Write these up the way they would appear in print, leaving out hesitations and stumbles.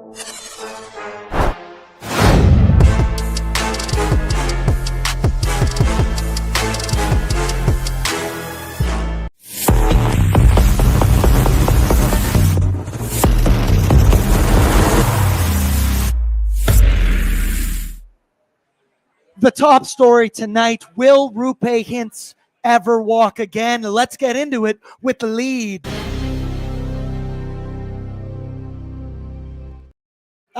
The top story tonight, will Roope Hintz ever walk again? Let's get into it with the lead.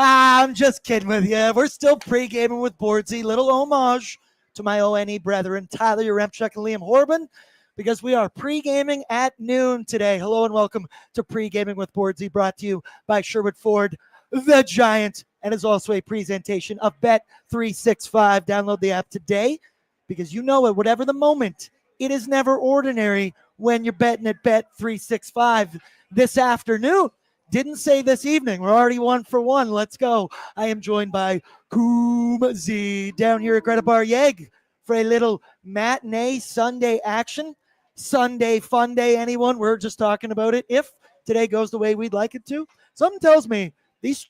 I'm just kidding with you. We're still pre-gaming with Bordzy. Little homage to my ONE brethren, Tyler Yaremchuk and Liam Horban, because we are pre-gaming at noon today. Hello and welcome to Pre-Gaming with Bordzy, brought to you by Sherwood Ford, the Giant, and is also a presentation of Bet365. Download the app today because you know it. Whatever the moment, it is never ordinary when you're betting at Bet365 this afternoon. Didn't say this evening. We're already 1 for 1. Let's go. I am joined by Kumzi down here at Greta Bar Yeg for a little matinee Sunday action. Sunday fun day, anyone? We're just talking about it. If today goes the way we'd like it to, something tells me these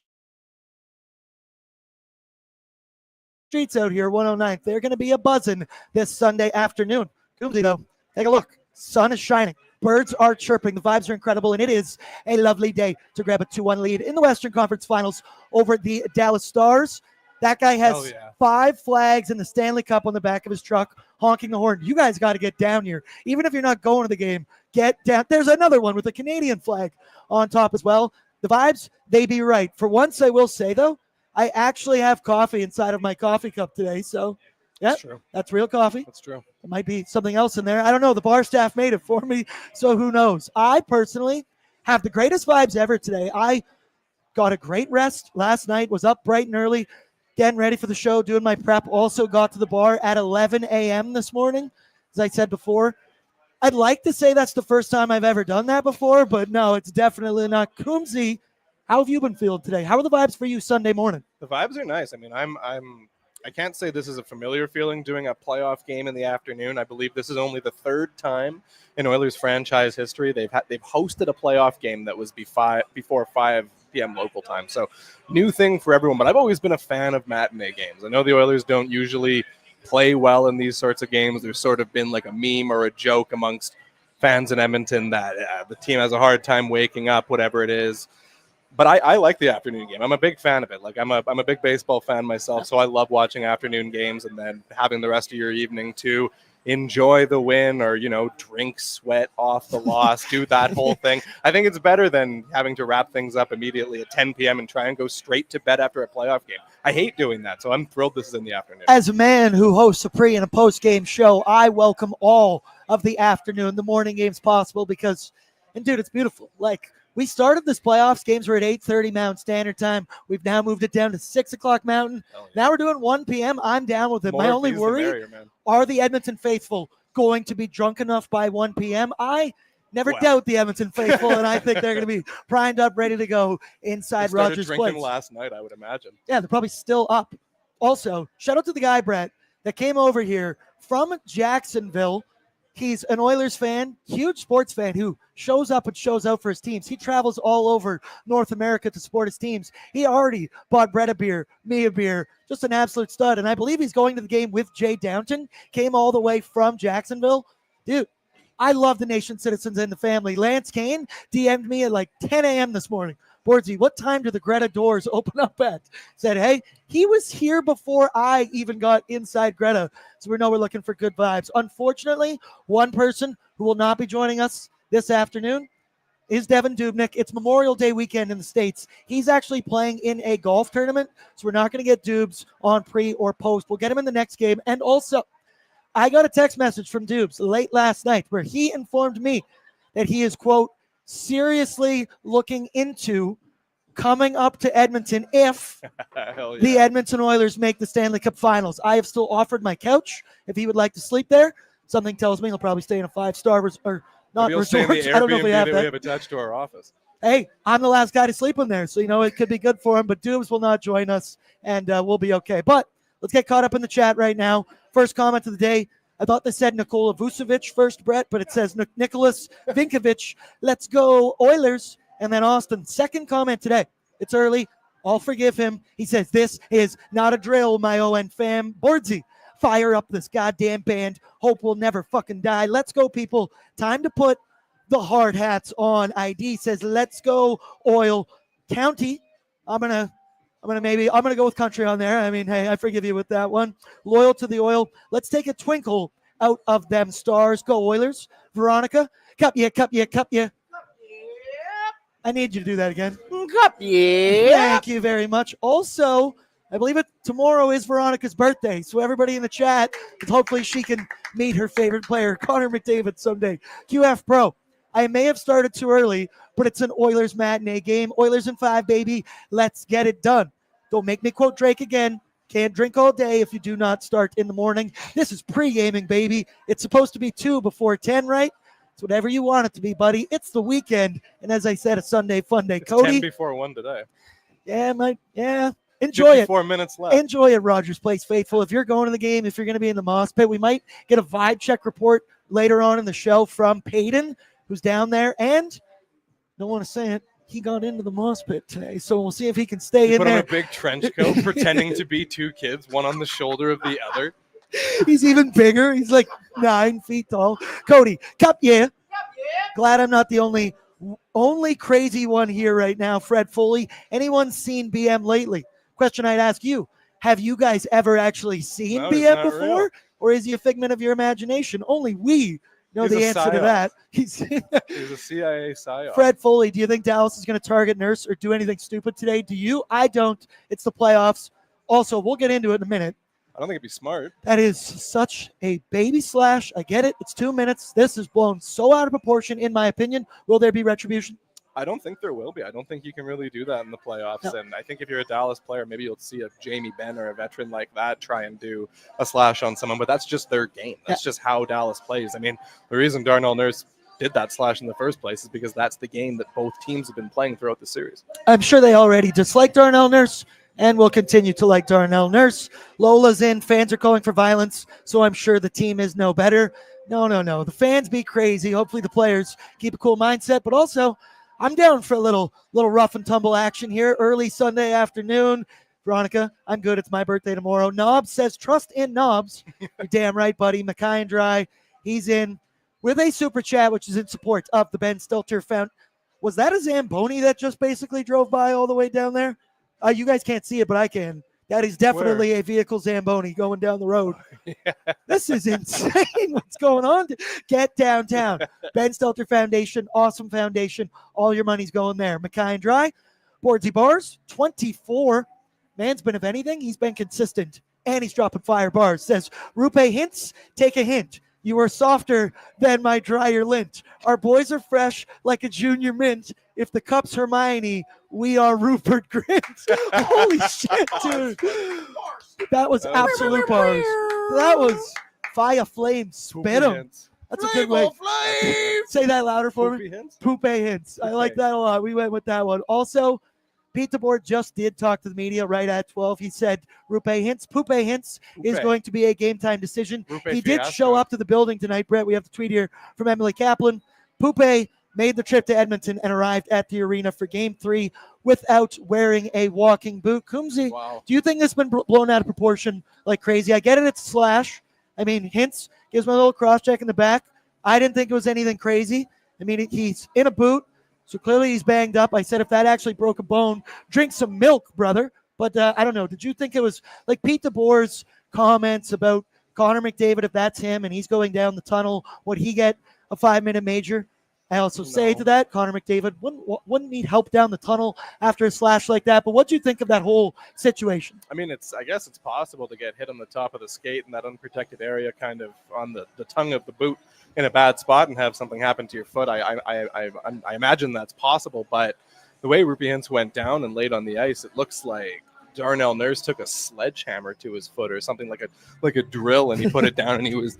streets out here, 109th, they're going to be a buzzing this Sunday afternoon. Kumzi, though, take a look. Sun is shining. Birds are chirping. The vibes are incredible, and it is a lovely day to grab a 2-1 lead in the Western Conference Finals over the Dallas Stars. That guy has 5 flags and the Stanley Cup on the back of his truck, honking the horn. You guys got to get down here. Even if you're not going to the game, get down. There's another one with a Canadian flag on top as well. The vibes, they be right. For once, I will say, though, I actually have coffee inside of my coffee cup today, so yeah, that's real coffee. That's true. There might be something else in there. I don't know. The bar staff made it for me, so who knows? I personally have the greatest vibes ever today. I got a great rest last night, was up bright and early, getting ready for the show, doing my prep. Also got to the bar at 11 a.m. this morning, as I said before. I'd like to say that's the first time I've ever done that before, but no, it's definitely not. Kumzi, how have you been feeling today? How are the vibes for you Sunday morning? The vibes are nice. I mean, I can't say this is a familiar feeling doing a playoff game in the afternoon. I believe this is only the 3rd time in Oilers franchise history they've hosted a playoff game that was before 5 p.m. local time. So new thing for everyone, but I've always been a fan of matinee games. I know the Oilers don't usually play well in these sorts of games. There's sort of been like a meme or a joke amongst fans in Edmonton that the team has a hard time waking up, whatever it is. But I like the afternoon game. I'm a big fan of it. Like I'm a big baseball fan myself, so I love watching afternoon games and then having the rest of your evening to enjoy the win or, drink sweat off the loss, do that whole thing. I think it's better than having to wrap things up immediately at 10 p.m. and try and go straight to bed after a playoff game. I hate doing that, so I'm thrilled this is in the afternoon. As a man who hosts a pre- and a post-game show, I welcome all of the afternoon, the morning games possible because, and dude, it's beautiful. Like, we started this playoffs. Games were at 8:30 Mountain Standard Time. We've now moved it down to 6 o'clock Mountain. Now we're doing 1 p.m. I'm down with it. My only worry, are the Edmonton faithful going to be drunk enough by 1 p.m.? I never doubt the Edmonton faithful, and I think they're going to be primed up, ready to go inside Rogers Place. Drinking last night, I would imagine. Yeah, they're probably still up. Also, shout out to the guy, Brett, that came over here from Jacksonville. He's an Oilers fan, huge sports fan who shows up and shows out for his teams. He travels all over North America to support his teams. He already bought Brett a beer, me a beer, just an absolute stud. And I believe he's going to the game with Jay Downton, came all the way from Jacksonville. Dude, I love the nation, citizens, and the family. Lance Kane DM'd me at like 10 a.m. this morning. Bordzy, what time do the Greta doors open up at? Said, hey, he was here before I even got inside Greta. So we know we're looking for good vibes. Unfortunately, one person who will not be joining us this afternoon is Devin Dubnyk. It's Memorial Day weekend in the States. He's actually playing in a golf tournament, so we're not going to get Dubs on pre or post. We'll get him in the next game. And also, I got a text message from Dubs late last night where he informed me that he is, quote, seriously looking into coming up to Edmonton if the Edmonton Oilers make the Stanley Cup Finals. I have still offered my couch if he would like to sleep there. Something resort. He'll probably stay in a 5-star or not resort. I don't know if we have that. We have attached to our office. Hey, I'm the last guy to sleep in there, so it could be good for him. But Dubs will not join us, and we'll be okay. But let's get caught up in the chat right now. First comment of the day. I thought they said Nikola Vucevic first, Brett, but it says Nicholas Vinkovic. Let's go Oilers. And then Austin, second comment today. It's early. I'll forgive him. He says, this is not a drill, my ON fam. Bordzy, fire up this goddamn band. Hope we'll never fucking die. Let's go, people. Time to put the hard hats on. ID says, let's go, Oil County. I'm gonna go with country on there. I mean, hey, I forgive you with that one. Loyal to the Oil. Let's take a twinkle out of them stars. Go Oilers. Veronica, cup ya, cup ya, cup ya. I need you to do that again. Cup yeah. Thank you very much. Also, I believe tomorrow is Veronica's birthday, so everybody in the chat, hopefully she can meet her favorite player, Connor McDavid, someday. QF Pro, I may have started too early, but it's an Oilers matinee game. Oilers in 5, baby. Let's get it done. Don't make me quote Drake again. Can't drink all day if you do not start in the morning. This is pre-gaming, baby. It's supposed to be 2 before 10, right? It's whatever you want it to be, buddy. It's the weekend, and as I said, a Sunday fun day. It's Cody? 10 before 1 today. Yeah. Enjoy it. 4 minutes left. Enjoy it, Rogers Place faithful. If you're going to the game, if you're going to be in the Moss Pit, we might get a vibe check report later on in the show from Peyton, who's down there, and don't want to say it, he got into the Moss Pit today, so we'll see if he can stay in put there. on a big trench coat, pretending to be 2 kids, one on the shoulder of the other. He's even bigger. He's like 9 feet tall. Cody, cup yeah. Glad I'm not the only crazy one here right now. Fred Foley, anyone seen BM lately? Question I'd ask you, have you guys ever actually seen BM before? Real. Or is he a figment of your imagination? Only we know the answer to that. He's a CIA psyop. Fred Foley, do you think Dallas is going to target Nurse or do anything stupid today? Do you? I don't. It's the playoffs. Also, we'll get into it in a minute. I don't think it'd be smart. That is such a baby slash. I get it. It's 2 minutes. This is blown so out of proportion, in my opinion. Will there be retribution? I don't think there will be. I don't think you can really do that in the playoffs. No. And I think if you're a Dallas player, maybe you'll see a Jamie Benn or a veteran like that try and do a slash on someone. But that's just their game. That's just how Dallas plays. I mean, the reason Darnell Nurse did that slash in the first place is because that's the game that both teams have been playing throughout the series. I'm sure they already dislike Darnell Nurse and will continue to like Darnell Nurse. Lola's in. Fans are calling for violence, so I'm sure the team is no better. No. The fans be crazy. Hopefully the players keep a cool mindset. But also, I'm down for a little rough and tumble action here. Early Sunday afternoon. Veronica, I'm good. It's my birthday tomorrow. Knobs says, trust in Knobs. You're damn right, buddy. Mackay and Dry. He's in with a super chat, which is in support of the Ben Stelter Fountain. Was that a Zamboni that just basically drove by all the way down there? You guys can't see it, but I can. That is definitely a vehicle Zamboni going down the road. Yeah. This is insane. What's going on? Get downtown. Ben Stelter Foundation, awesome foundation. All your money's going there. Mackay and Dry, Bordzy Bars, 24. Man's been, if anything, he's been consistent. And he's dropping fire bars. Says, Roope Hintz, take a hint. You are softer than my drier lint. Our boys are fresh like a junior mint. If the cup's Hermione, we are Rupert Grint. Holy shit, dude. That was absolute bars. That was fire flame. Spit him. That's a good way. Say that louder for me. Poupe Hints. I like that a lot. We went with that one. Also, Pete DeBoer just did talk to the media right at 12. He said Roope Hintz. Poupe Hintz is going to be a game time decision. He did show up to the building tonight, Brett. We have the tweet here from Emily Kaplan. Poupe made the trip to Edmonton and arrived at the arena for Game 3 without wearing a walking boot. Kumzi, do you think this has been blown out of proportion like crazy? I get it, it's slash. I mean, Hintz gives me a little cross-check in the back. I didn't think it was anything crazy. I mean, he's in a boot, so clearly he's banged up. I said if that actually broke a bone, drink some milk, brother. But I don't know. Did you think it was like Pete DeBoer's comments about Connor McDavid, if that's him and he's going down the tunnel, would he get a 5-minute major? I also say to that, Connor McDavid wouldn't need help down the tunnel after a slash like that. But what do you think of that whole situation? I mean, I guess it's possible to get hit on the top of the skate in that unprotected area, kind of on the tongue of the boot in a bad spot and have something happen to your foot. I imagine that's possible. But the way Roope Hintz went down and laid on the ice, it looks like Darnell Nurse took a sledgehammer to his foot or something like a drill, and he put it down and he was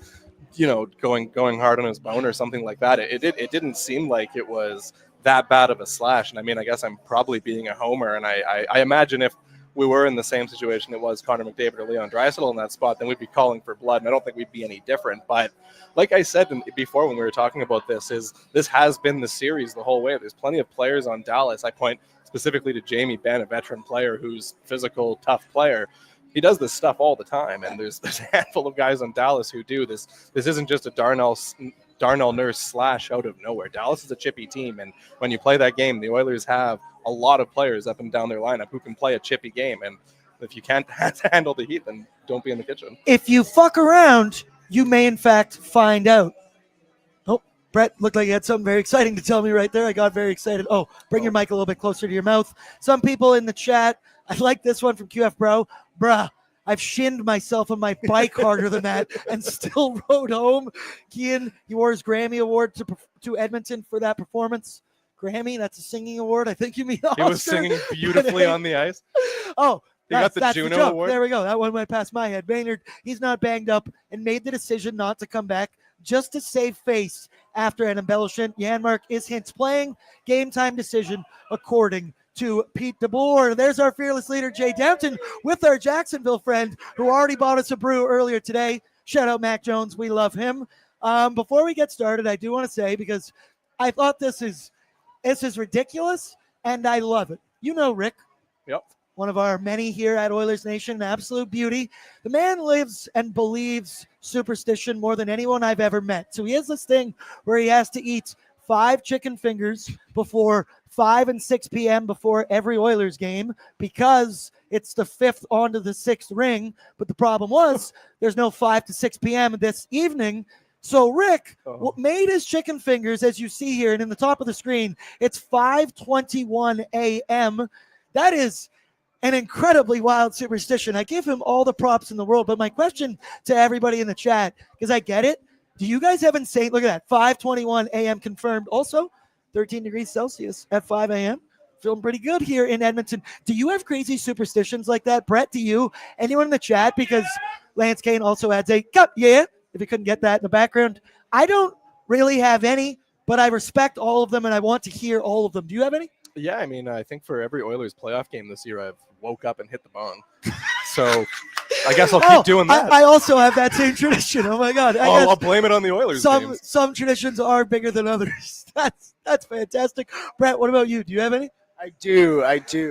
going hard on his bone or something like that. It didn't seem like it was that bad of a slash. And I mean, I guess I'm probably being a homer. And I imagine if we were in the same situation it was Connor McDavid or Leon Draisaitl in that spot, then we'd be calling for blood. And I don't think we'd be any different. But like I said before when we were talking about this has been the series the whole way. There's plenty of players on Dallas. I point specifically to Jamie Benn, a veteran player who's physical, tough player. He does this stuff all the time, and there's a handful of guys on Dallas who do this. This isn't just a Darnell Nurse slash out of nowhere. Dallas is a chippy team, and when you play that game, the Oilers have a lot of players up and down their lineup who can play a chippy game, and if you can't handle the heat, then don't be in the kitchen. If you fuck around, you may in fact find out. Oh, Brett looked like he had something very exciting to tell me right there. I got very excited. Oh, bring your mic a little bit closer to your mouth. Some people in the chat, I like this one from QF Bro. Bruh, I've shinned myself on my bike harder than that and still rode home. Kian, he wore his Grammy Award to Edmonton for that performance. Grammy, that's a singing award. I think you mean Oscar. He was singing beautifully on the ice. Oh, he got the Juno Award. There we go. That one went past my head. Maynard, he's not banged up and made the decision not to come back just to save face after an embellishment. Janmark is Hintz playing. Game time decision according to Pete DeBoer. There's our fearless leader, Jay Downton, with our Jacksonville friend who already bought us a brew earlier today. Shout out Mac Jones. We love him. Before we get started, I do want to say, because I thought this is ridiculous and I love it. You know Rick. Yep. One of our many here at Oilers Nation, an absolute beauty. The man lives and believes superstition more than anyone I've ever met. So he has this thing where he has to eat 5 chicken fingers before 5 and 6 p.m. before every Oilers game because it's the 5th onto the 6th ring. But the problem was there's no 5 to 6 p.m. this evening. So Rick made his chicken fingers, as you see here, and in the top of the screen, it's 5:21 a.m. That is an incredibly wild superstition. I give him all the props in the world. But my question to everybody in the chat, because I get it, do you guys have insane? Look at that, 5:21 a.m. confirmed. Also, 13 degrees Celsius at 5 a.m. Feeling pretty good here in Edmonton. Do you have crazy superstitions like that? Brett, do you? Anyone in the chat? Because Lance Kane also adds a cut. Yeah, if you couldn't get that in the background. I don't really have any, but I respect all of them, and I want to hear all of them. Do you have any? Yeah, I mean, I think for every Oilers playoff game this year, I've woke up and hit the bong. So I guess I'll keep doing that. I also have that same tradition. Oh, my God. I'll blame it on the Oilers games. Some traditions are bigger than others. That's fantastic. Brett, what about you? Do you have any? I do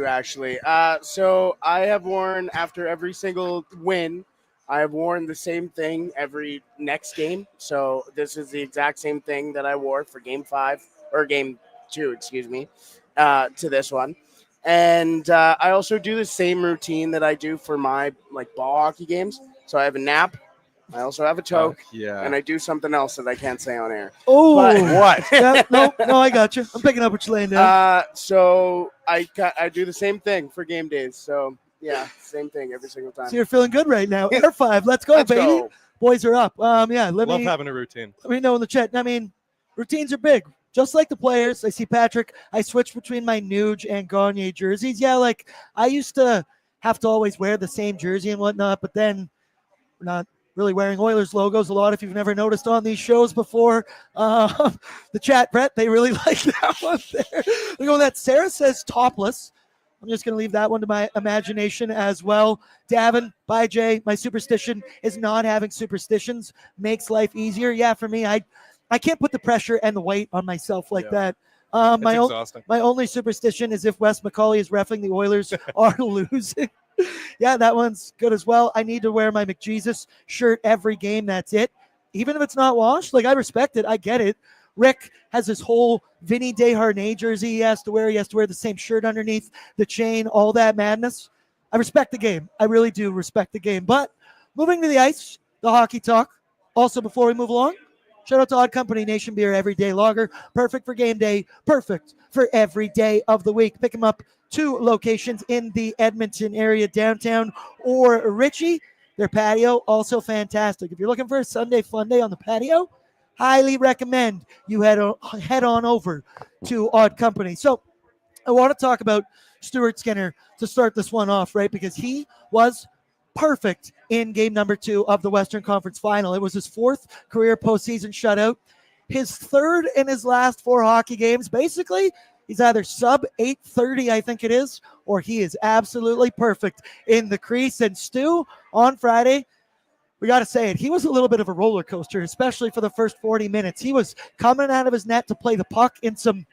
actually. So I have worn, after every single win, I have worn the same thing every next game. So this is the exact same thing that I wore for game 5 or game 2, excuse me, to this one. And I also do the same routine that I do for my ball hockey games. So I have a nap. I also have a toke, and I do something else that I can't say on air. Oh, what? Yeah, no, I got you. I'm picking up what you're laying down. So I do the same thing for game days. So yeah, same thing every single time. So you're feeling good right now. Air 5, let's go, baby. Go. Boys are up. Love having a routine. Let me know in the chat. I mean, routines are big. Just like the players, I see Patrick, I switch between my Nuge and Gagne jerseys. Yeah, I used to have to always wear the same jersey and whatnot, but then we're not really wearing Oilers logos a lot, if you've never noticed on these shows before. The chat, Brett, they really like that one there. Look at that. Sarah says topless. I'm just going to leave that one to my imagination as well. Davin, bye, Jay. My superstition is not having superstitions makes life easier. Yeah, for me, I can't put the pressure and the weight on myself like that. My only superstition is if Wes McCauley is reffing, the Oilers are losing. Yeah, that one's good as well. I need to wear my McJesus shirt every game. That's it. Even if it's not washed, I respect it. I get it. Rick has this whole Vinny Desharnais jersey he has to wear. He has to wear the same shirt underneath, the chain, all that madness. I respect the game. I really do respect the game. But moving to the ice, the hockey talk. Also, before we move along, shout out to Odd Company Nation Beer Everyday Lager. Perfect for game day. Perfect for every day of the week. Pick them up 2 locations in the Edmonton area, downtown or Ritchie. Their patio, also fantastic. If you're looking for a Sunday fun day on the patio, highly recommend you head on over to Odd Company. So I want to talk about Stuart Skinner to start this one off, right? Because he was perfect in game number 2 of the Western Conference Final. It was his 4th career postseason shutout, his 3rd in his last 4 hockey games. Basically, he's either sub 830, I think it is, or he is absolutely perfect in the crease. And Stu, on Friday, we got to say it, he was a little bit of a roller coaster, especially for the first 40 minutes. He was coming out of his net to play the puck in some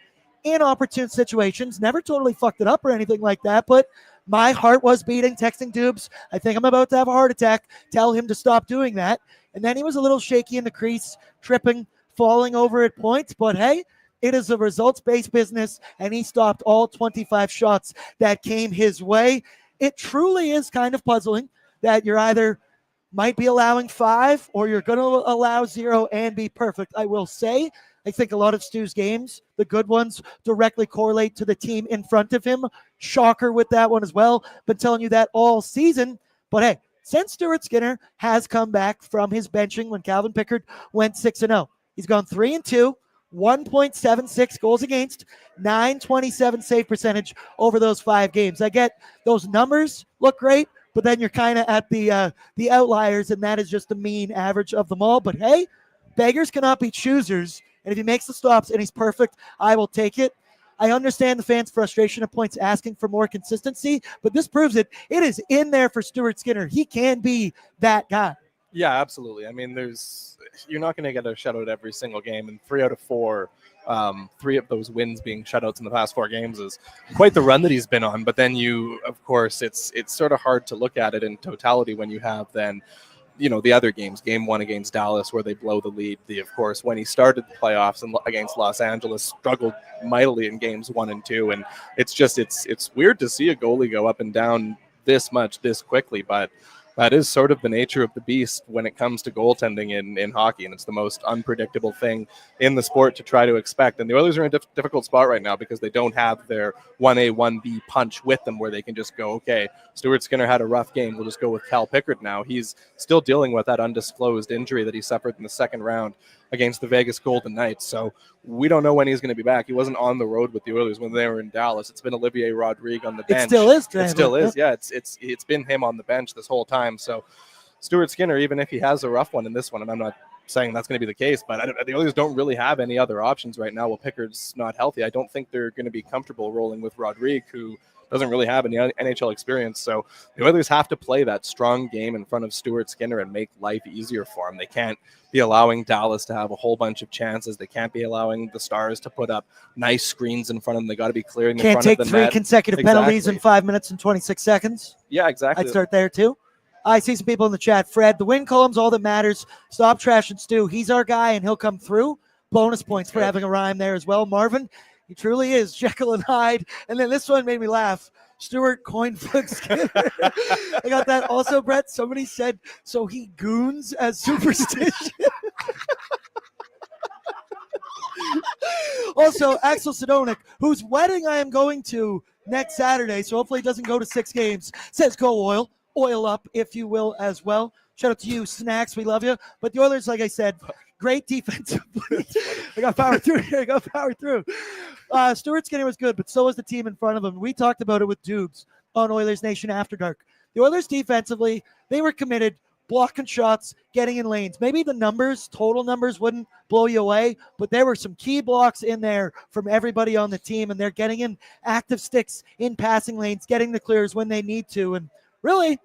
inopportune situations. Never totally fucked it up or anything like that, but my heart was beating, texting Dubes, I think I'm about to have a heart attack. Tell him to stop doing that. And then he was a little shaky in the crease, tripping, falling over at points. But hey, it is a results-based business, and he stopped all 25 shots that came his way. It truly is kind of puzzling that you're either might be allowing 5 or you're going to allow 0 and be perfect. I will say, I think a lot of Stu's games, the good ones, directly correlate to the team in front of him. Shocker with that one as well. Been telling you that all season. But hey, since Stuart Skinner has come back from his benching when Calvin Pickard went 6-0, he's gone 3-2, 1.76 goals against, 927 save percentage over those 5 games. I get those numbers look great, but then you're kind of at the outliers, and that is just the mean average of them all. But hey, beggars cannot be choosers. And if he makes the stops and he's perfect, I will take it. I understand the fans' frustration at points asking for more consistency, but this proves it. It is in there for Stuart Skinner. He can be that guy. Yeah, absolutely. I mean, you're not going to get a shutout every single game, and 3 out of 4, 3 of those wins being shutouts in the past 4 games is quite the run that he's been on. But then of course, it's sort of hard to look at it in totality when you have then, the other games, game 1 against Dallas where they blow the lead. Of course, when he started the playoffs against Los Angeles, struggled mightily in games 1 and 2. And it's weird to see a goalie go up and down this much, this quickly, but that is sort of the nature of the beast when it comes to goaltending in hockey, and it's the most unpredictable thing in the sport to try to expect. And the Oilers are in a difficult spot right now because they don't have their 1A, 1B punch with them where they can just go, okay, Stuart Skinner had a rough game. We'll just go with Cal Pickard now. He's still dealing with that undisclosed injury that he suffered in the second round against the Vegas Golden Knights. So we don't know when he's going to be back. He wasn't on the road with the Oilers when they were in Dallas. It's been Olivier Rodrigue on the bench. It still is. It still is. Yeah, it's been him on the bench this whole time. So Stuart Skinner, even if he has a rough one in this one, and I'm not saying that's going to be the case, but the Oilers don't really have any other options right now while Pickard's not healthy. I don't think they're going to be comfortable rolling with Rodrigue, who doesn't really have any NHL experience. So the Oilers have to play that strong game in front of Stuart Skinner and make life easier for him. They can't be allowing Dallas to have a whole bunch of chances. They can't be allowing the Stars to put up nice screens in front of them. They got to be clearing the front of the net. Can't take 3 consecutive penalties in 5 minutes and 26 seconds. Yeah, exactly. I'd start there too. I see some people in the chat. Fred, the win column's all that matters. Stop trashing Stu. He's our guy, and he'll come through. Bonus points for having a rhyme there as well. Marvin, he truly is Jekyll and Hyde. And then this one made me laugh. Stuart coin flip Skinner. I got that. Also, Brett, somebody said, so he goons as superstition. Also, Axel Sidonic, whose wedding I am going to next Saturday, so hopefully he doesn't go to 6 games, says go Oil. Oil up, if you will, as well. Shout out to you, Snacks. We love you. But the Oilers, like I said, great defensively. I got power through here. Stuart Skinner was good, but so was the team in front of him. We talked about it with Dubes on Oilers Nation After Dark. The Oilers defensively, they were committed, blocking shots, getting in lanes. Maybe the total numbers wouldn't blow you away, but there were some key blocks in there from everybody on the team, and they're getting in active sticks in passing lanes, getting the clears when they need to. And really,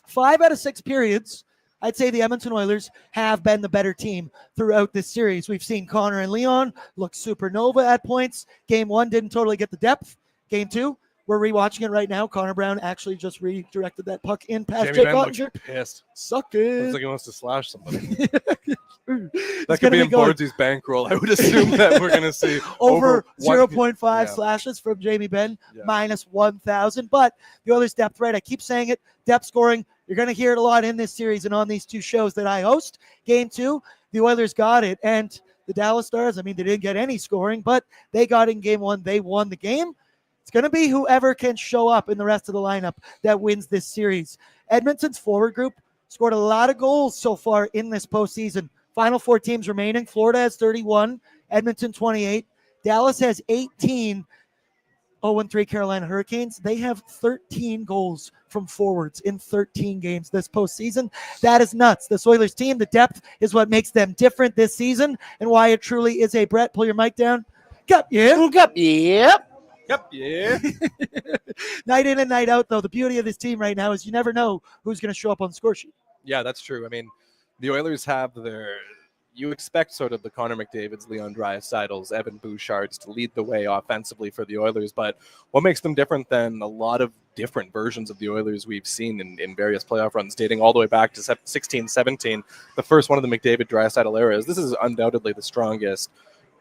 5 out of 6 periods, I'd say the Edmonton Oilers have been the better team throughout this series. We've seen Connor and Leon look supernova at points. Game 1 didn't totally get the depth. Game 2, we're rewatching it right now. Connor Brown actually just redirected that puck in past Jake Ottinger. Pissed. Suck it. Looks like he wants to slash somebody. That could be in Bordzy's bankroll. I would assume that we're going to see over 0.5 slashes from Jamie Benn, minus 1,000. But the Oilers' depth, right? I keep saying it. Depth scoring. You're going to hear it a lot in this series and on these 2 shows that I host. Game 2, the Oilers got it. And the Dallas Stars, I mean, they didn't get any scoring, but they got in game 1. They won the game. It's going to be whoever can show up in the rest of the lineup that wins this series. Edmonton's forward group scored a lot of goals so far in this postseason. Final 4 teams remaining. Florida has 31, Edmonton 28. Dallas has 18. 0-3 Carolina Hurricanes. They have 13 goals from forwards in 13 games this postseason. That is nuts. This Oilers team, the depth is what makes them different this season and why it truly is a Brett. Pull your mic down. Cup, yeah. Cup, yep. Yep, yeah. Night in and night out, though, the beauty of this team right now is you never know who's going to show up on the score sheet. Yeah, that's true. I mean, the Oilers have you expect sort of the Connor McDavid's, Leon Draisaitl's, Evan Bouchard's to lead the way offensively for the Oilers. But what makes them different than a lot of different versions of the Oilers we've seen in various playoff runs dating all the way back to 16-17, the first one of the McDavid-Draisaitl eras, this is undoubtedly the strongest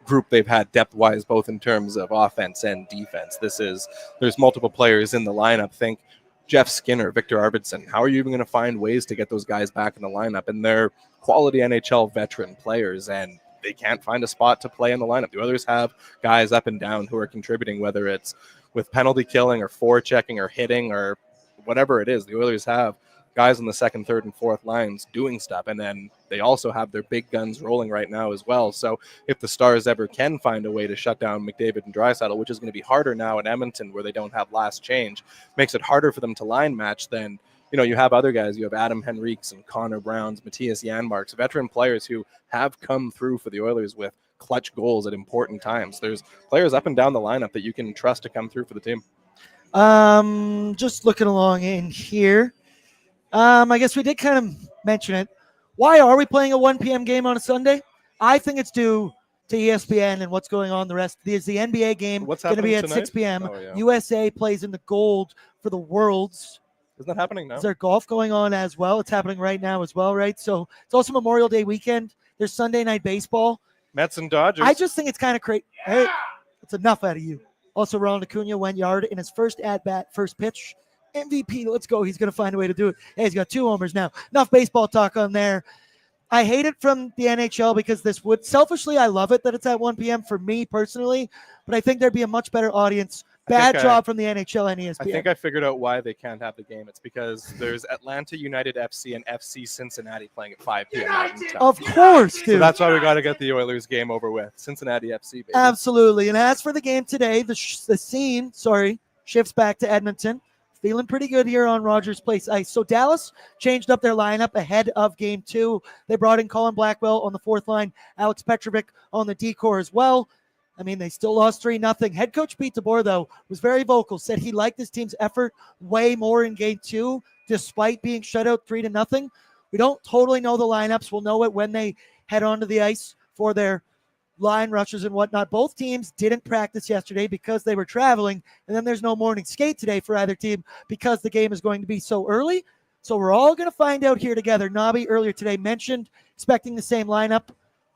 group they've had depth-wise, both in terms of offense and defense. There's multiple players in the lineup. Think Jeff Skinner, Victor Arvidsson. How are you even going to find ways to get those guys back in the lineup? And they're quality NHL veteran players, and they can't find a spot to play in the lineup. The Oilers have guys up and down who are contributing, whether it's with penalty killing or forechecking or hitting or whatever it is. The Oilers have guys on the second, third, and fourth lines doing stuff, and then they also have their big guns rolling right now as well. So if the Stars ever can find a way to shut down McDavid and Draisaitl, which is going to be harder now in Edmonton where they don't have last change, makes it harder for them to line match, then you have other guys. You have Adam Henriques and Connor Browns, Matthias Janmarks, veteran players who have come through for the Oilers with clutch goals at important times. There's players up and down the lineup that you can trust to come through for the team. Just looking along in here. I guess we did kind of mention it. Why are we playing a 1 p.m. game on a Sunday? I think it's due to ESPN and what's going on the rest. There's the NBA game going to be at tonight? 6 p.m. Oh, yeah. USA plays in the gold for the Worlds. Isn't that happening now? Is there golf going on as well? It's happening right now as well, right? So it's also Memorial Day weekend. There's Sunday night baseball. Mets and Dodgers. I just think it's kind of crazy. Hey, that's enough out of you. Also, Ronald Acuna went yard in his first at-bat, first pitch. MVP, let's go. He's going to find a way to do it. Hey, he's got 2 homers now. Enough baseball talk on there. I hate it from the NHL because selfishly, I love it that it's at 1 p.m. for me personally, but I think there'd be a much better audience. Bad job from the NHL and ESPN. I think I figured out why they can't have the game. It's because there's Atlanta United FC and FC Cincinnati playing at 5 p.m. Of course, dude. So that's why we got to get the Oilers game over with. Cincinnati FC, baby. Absolutely. And as for the game today, the scene shifts back to Edmonton. Feeling pretty good here on Rogers Place ice. So Dallas changed up their lineup ahead of Game 2. They brought in Colin Blackwell on the fourth line, Alex Petrovic on the D-core as well. I mean, they still lost 3-0. Head coach Pete DeBoer, though, was very vocal, said he liked his team's effort way more in Game 2, despite being shut out 3-0. We don't totally know the lineups. We'll know it when they head onto the ice for their line rushes and whatnot. Both teams didn't practice yesterday because they were traveling, and then there's no morning skate today for either team because the game is going to be so early. So we're all going to find out here together. Nobby earlier today mentioned expecting the same lineup,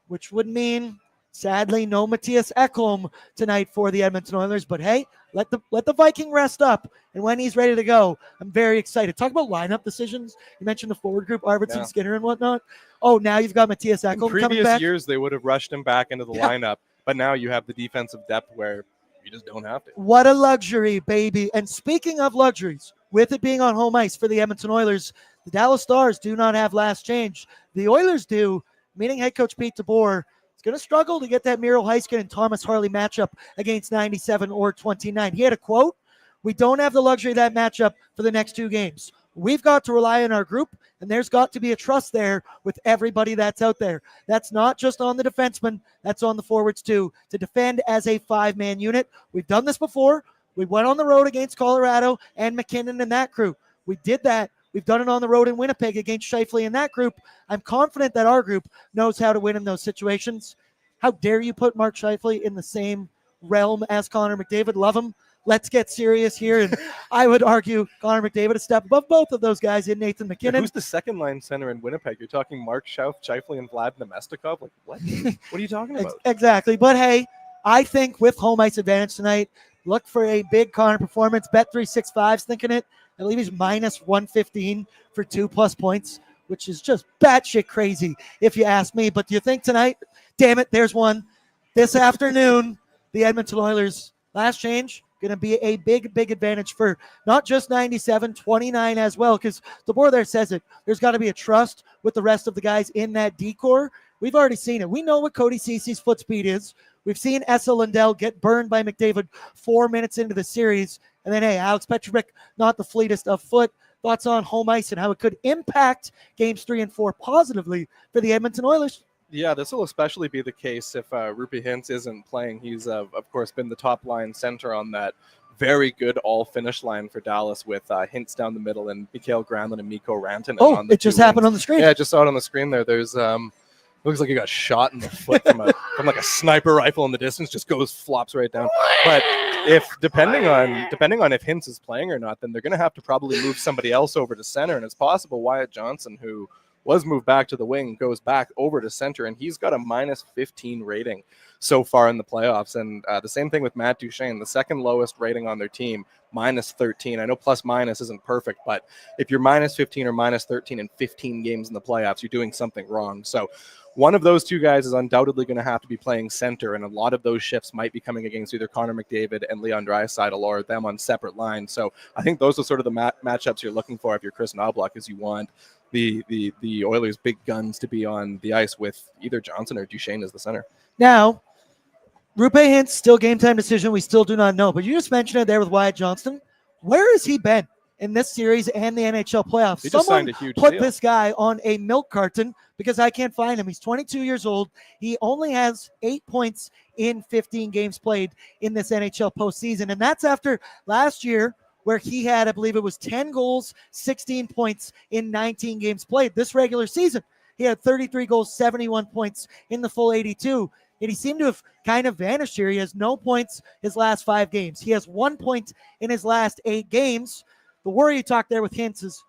which would mean, sadly, no Matthias Ekholm tonight for the Edmonton Oilers. But hey, let the Viking rest up, and when he's ready to go, I'm very excited. Talk about lineup decisions. You mentioned the forward group, Arvidsson, Skinner, and whatnot. Oh, now you've got Matthias Ekholm coming back. In previous years, they would have rushed him back into the lineup, but now you have the defensive depth where you just don't have to. What a luxury, baby. And speaking of luxuries, with it being on home ice for the Edmonton Oilers, the Dallas Stars do not have last change. The Oilers do, meaning head coach Pete DeBoer is going to struggle to get that Miro Heiskanen and Thomas Harley matchup against 97 or 29. He had a quote, "We don't have the luxury of that matchup for the next 2 games. We've got to rely on our group, and there's got to be a trust there with everybody that's out there. That's not just on the defensemen, that's on the forwards too, to defend as a 5-man unit. We've done this before. We went on the road against Colorado and McKinnon and that crew. We did that. We've done it on the road in Winnipeg against Scheifele and that group. I'm confident that our group knows how to win in those situations." How dare you put Mark Scheifele in the same realm as Connor McDavid? Love him. Let's get serious here. And I would argue Connor McDavid a step above both of those guys in Nathan McKinnon. Who's the second-line center in Winnipeg? You're talking Mark Scheifele and Vlad Nemestikov? Like, what? What are you talking about? Exactly. But, hey, I think with home ice advantage tonight, look for a big Connor performance. Bet365's thinking it. I believe he's minus 115 for 2+ points, which is just batshit crazy if you ask me. But do you think tonight, damn it, there's one. This afternoon, the Edmonton Oilers, last change, going to be a big, big advantage for not just 97, 29 as well, because DeBoer there says it. There's got to be a trust with the rest of the guys in that D-core. We've already seen it. We know what Cody Cece's foot speed is. We've seen Esa Lindell get burned by McDavid 4 minutes into the series. And then, hey, Alex Petrovic, not the fleetest of foot. Thoughts on home ice and how it could impact games 3 and 4 positively for the Edmonton Oilers? Yeah, this will especially be the case if Roope Hintz isn't playing. He's, of course, been the top-line center on that very good all-finish line for Dallas with Hintz down the middle and Mikael Granlund and Mikko Rantanen. Oh, it just happened on the screen. Yeah, I just saw it on the screen there. There's Looks like he got shot in the foot from like a sniper rifle in the distance. Just flops right down. But depending on if Hintz is playing or not, then they're going to have to probably move somebody else over to center. And it's possible Wyatt Johnston, who was moved back to the wing, goes back over to center, and he's got a -15 rating so far in the playoffs. And the same thing with Matt Duchene, the second lowest rating on their team, -13. I know plus minus isn't perfect, but if you're -15 or -13 in 15 games in the playoffs, you're doing something wrong. So one of those two guys is undoubtedly going to have to be playing center, and a lot of those shifts might be coming against either Connor McDavid and Leon Draisaitl or them on separate lines. So I think those are sort of the matchups you're looking for if you're Chris Knoblauch, is you want the Oilers' big guns to be on the ice with either Johnson or Duchene as the center. Now, Roope Hintz, still game time decision. We still do not know, but you just mentioned it there with Wyatt Johnston. Where has he been in this series and the NHL playoffs? He just signed a huge deal. This guy on a milk carton because I can't find him. He's 22 years old. He only has 8 points in 15 games played in this NHL postseason, and that's after last year where he had, I believe it was 10 goals, 16 points in 19 games played. This regular season, he had 33 goals, 71 points in the full 82. And he seemed to have kind of vanished here. He has no points his last 5 games. He has 1 point in his last 8 games. The worry you talked there with Hintz is,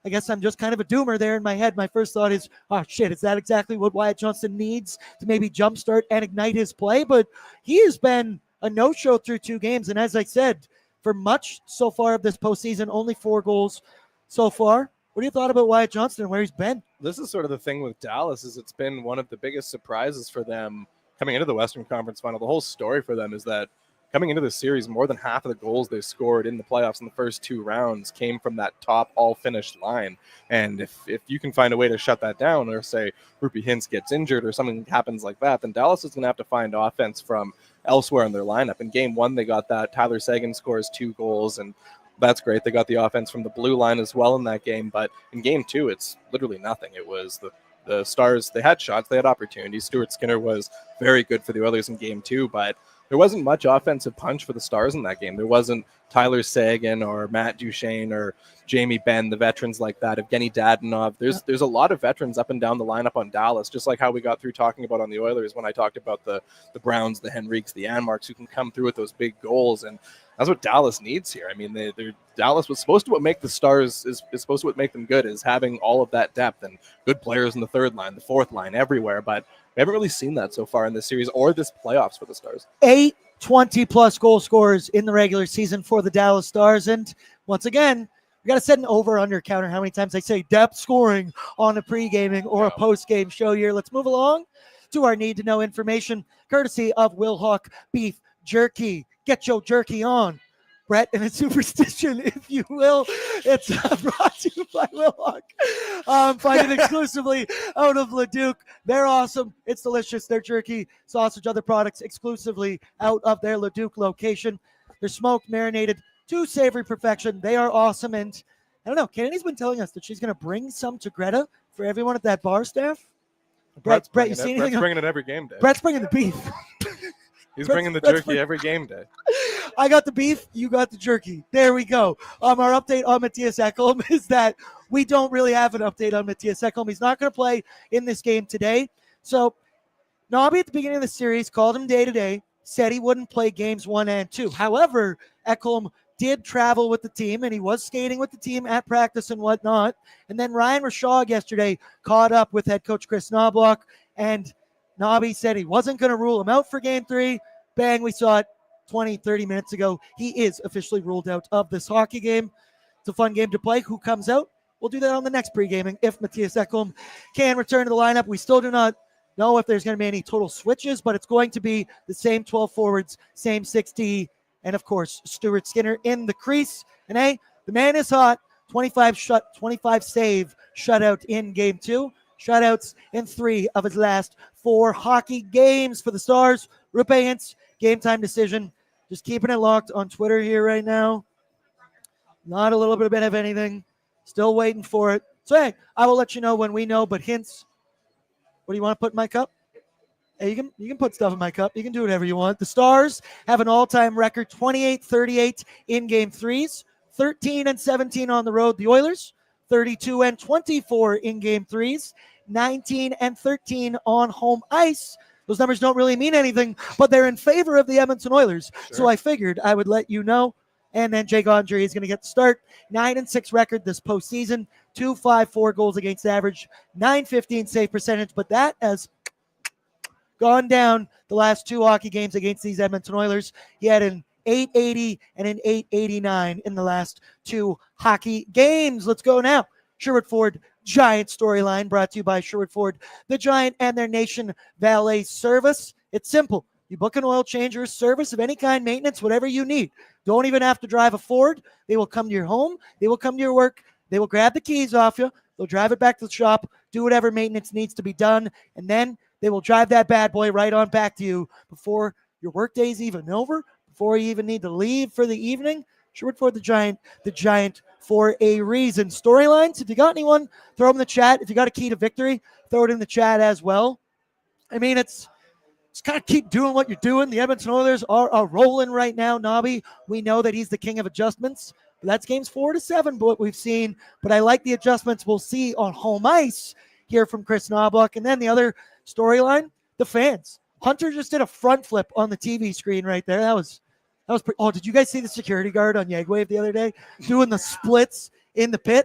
I guess I'm just kind of a doomer there in my head. My first thought is, oh, shit, is that exactly what Wyatt Johnston needs to maybe jumpstart and ignite his play? But he has been a no-show through 2 games. And as I said, for much so far of this postseason, only 4 goals so far. What do you thought about Wyatt Johnston and where he's been? This is sort of the thing with Dallas, is it's been one of the biggest surprises for them coming into the Western Conference Final. The whole story for them is that coming into the series, more than half of the goals they scored in the playoffs in the first 2 rounds came from that top all-finished line. And if you can find a way to shut that down, or say Roope Hintz gets injured or something happens like that, then Dallas is going to have to find offense from elsewhere in their lineup. In Game 1, they got that. Tyler Seguin scores 2 goals, and that's great. They got the offense from the blue line as well in that game. But in Game 2, it's literally nothing. It was the Stars, they had shots, they had opportunities. Stuart Skinner was very good for the Oilers in Game 2, but there wasn't much offensive punch for the Stars in that game. There wasn't Tyler Seguin or Matt Duchene or Jamie Benn, the veterans like that, Evgeny Dadonov. There's a lot of veterans up and down the lineup on Dallas, just like how we got through talking about on the Oilers when I talked about the Browns, the Henriques, the Anmarks, who can come through with those big goals. And that's what Dallas needs here. I mean, Dallas was supposed to what make the Stars is supposed to what make them good, is having all of that depth and good players in the 3rd line, the 4th line, everywhere. But we haven't really seen that so far in this series or this playoffs for the Stars. 8 20-plus goal scorers in the regular season for the Dallas Stars. And once again, we got to set an over-under counter how many times I say depth scoring on a pre-gaming or a post-game show here. Let's move along to our need-to-know information, courtesy of Wilhock Beef Jerky. Get your jerky on, Brett, and a superstition, if you will. It's brought to you by Wilhock. Find it exclusively out of Leduc. They're awesome. It's delicious. Their jerky, sausage, other products exclusively out of their Leduc location. They're smoked, marinated to savory perfection. They are awesome. And I don't know, Kennedy's been telling us that she's going to bring some to Greta for everyone at that bar staff. Brett, you see anything? Brett's bringing it every game day. Brett's bringing the beef. He's bringing the jerky every game day. I got the beef, you got the jerky. There we go. Our update on Matthias Ekholm is that we don't really have an update on Matthias Ekholm. He's not going to play in this game today. So Nobby at the beginning of the series called him day-to-day, said he wouldn't play games 1 and 2. However, Ekholm did travel with the team, and he was skating with the team at practice and whatnot. And then Ryan Rishaug yesterday caught up with head coach Chris Knoblauch, and Nobby said he wasn't going to rule him out for Game 3. Bang, we saw it 20, 30 minutes ago. He is officially ruled out of this hockey game. It's a fun game to play. Who comes out? We'll do that on the next pre-gaming if Matthias Ekholm can return to the lineup. We still do not know if there's going to be any total switches, but it's going to be the same 12 forwards, same 6D, and of course, Stuart Skinner in the crease. And hey, the man is hot. 25 save shutout in Game 2. Shutouts in 3 of his last 4 hockey games for the Stars. Roope Hintz, game time decision. Just keeping it locked on Twitter here right now. Not a little bit of anything. Still waiting for it. So hey, I will let you know when we know. But Hintz, what do you want to put in my cup? Hey, you can put stuff in my cup. You can do whatever you want. The Stars have an all-time record, 28-38 in Game 3s, 13-17 on the road. The Oilers, 32-24 in Game 3s, 19-13 on home ice. Those numbers don't really mean anything, but they're in favor of the Edmonton Oilers. Sure. So I figured I would let you know. And then Jake Andre is going to get the start. 9-6 record this postseason. 2.54 goals against average. 9.15 save percentage. But that has gone down the last 2 hockey games against these Edmonton Oilers. He had an 880 and an 889 in the last 2 hockey games. Let's go now. Sherwood Ford Giant storyline brought to you by Sherwood Ford, the Giant, and their Nation Valet service. It's simple. You book an oil change or service of any kind, maintenance, whatever you need. Don't even have to drive a Ford. They will come to your home. They will come to your work. They will grab the keys off you. They'll drive it back to the shop, do whatever maintenance needs to be done, and then they will drive that bad boy right on back to you before your workday's even over, before you even need to leave for the evening. Sherwood Ford the Giant for a reason. Storylines, if you got anyone, throw them in the chat. If you got a key to victory, throw it in the chat as well. I mean, it's just kind of keep doing what you're doing. The Edmonton Oilers are rolling right now. Nobby, we know that he's the king of adjustments. But that's games 4-7, what we've seen. But I like the adjustments we'll see on home ice here from Chris Knobloch. And then the other storyline, the fans. Hunter just did a front flip on the TV screen right there. That was oh, did you guys see the security guard on Yegwave the other day doing the splits in the pit?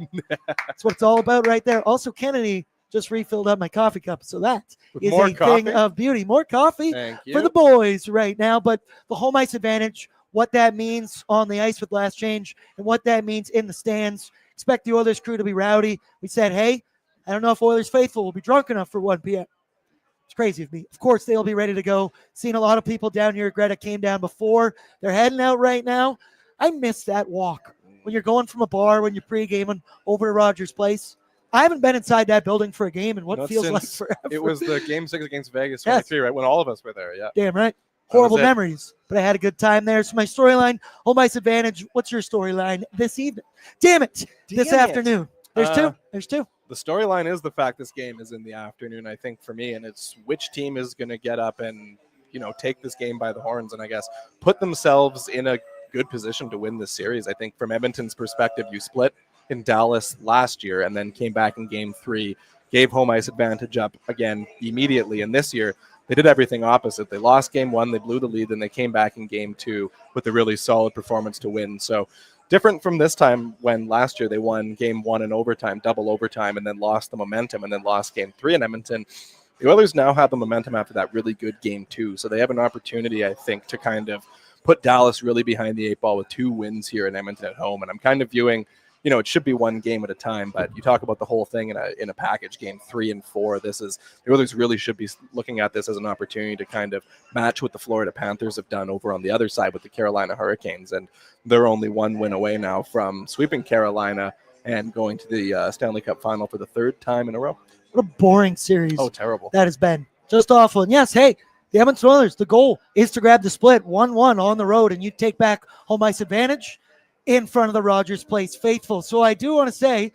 That's what it's all about right there. Also, Kennedy just refilled up my coffee cup, so that is a thing of beauty. More coffee for the boys right now, but the home ice advantage, what that means on the ice with last change, and what that means in the stands. Expect the Oilers crew to be rowdy. We said, hey, I don't know if Oilers faithful will be drunk enough for 1 p.m. It's crazy of me. Of course, they'll be ready to go. Seen a lot of people down here. Greta came down before. They're heading out right now. I miss that walk when you're going from a bar, when you're pre-gaming over to Rogers Place. I haven't been inside that building for a game in what feels like forever. It was the Game 6 against Vegas 23, right? When all of us were there, yeah. Damn right. Horrible memories, but I had a good time there. So my storyline, home ice advantage. What's your storyline this evening? Damn it. This afternoon. There's two. The storyline is the fact this game is in the afternoon, I think, for me, and it's which team is going to get up and, take this game by the horns and I guess put themselves in a good position to win this series. I think from Edmonton's perspective, you split in Dallas last year and then came back in game 3, gave home ice advantage up again immediately. And this year, they did everything opposite. They lost game 1, they blew the lead, then they came back in game 2 with a really solid performance to win. So different from this time when last year they won game 1 in overtime, double overtime, and then lost the momentum and then lost game 3 in Edmonton. The Oilers now have the momentum after that really good game 2. So they have an opportunity, I think, to kind of put Dallas really behind the 8 ball with 2 wins here in Edmonton at home. And I'm kind of viewing, it should be 1 game at a time, but you talk about the whole thing in a package, game 3 and 4. The Oilers really should be looking at this as an opportunity to kind of match what the Florida Panthers have done over on the other side with the Carolina Hurricanes. And they're only 1 win away now from sweeping Carolina and going to the Stanley Cup final for the 3rd time in a row. What a boring series. Oh, terrible. That has been just awful. And yes, hey, the Edmonton Oilers, the goal is to grab the split 1-1 on the road, and you take back home ice advantage in front of the Rogers Place faithful. So I do want to say,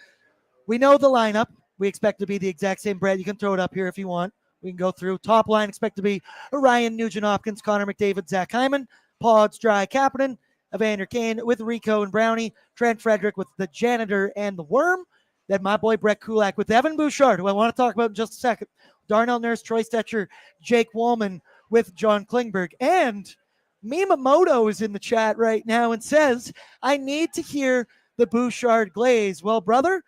we know the lineup. We expect to be the exact same, Brett. You can throw it up here if you want. We can go through. Top line, expect to be Ryan Nugent-Hopkins, Connor McDavid, Zach Hyman, Pods, Dry, Kapanen, Evander Kane with Rico and Brownie, Trent Frederick with the Janitor and the Worm, then my boy Brett Kulak with Evan Bouchard, who I want to talk about in just a second, Darnell Nurse, Troy Stetcher, Jake Wallman with John Klingberg, and Mimamoto is in the chat right now and says, I need to hear the Bouchard glaze. Well, brother,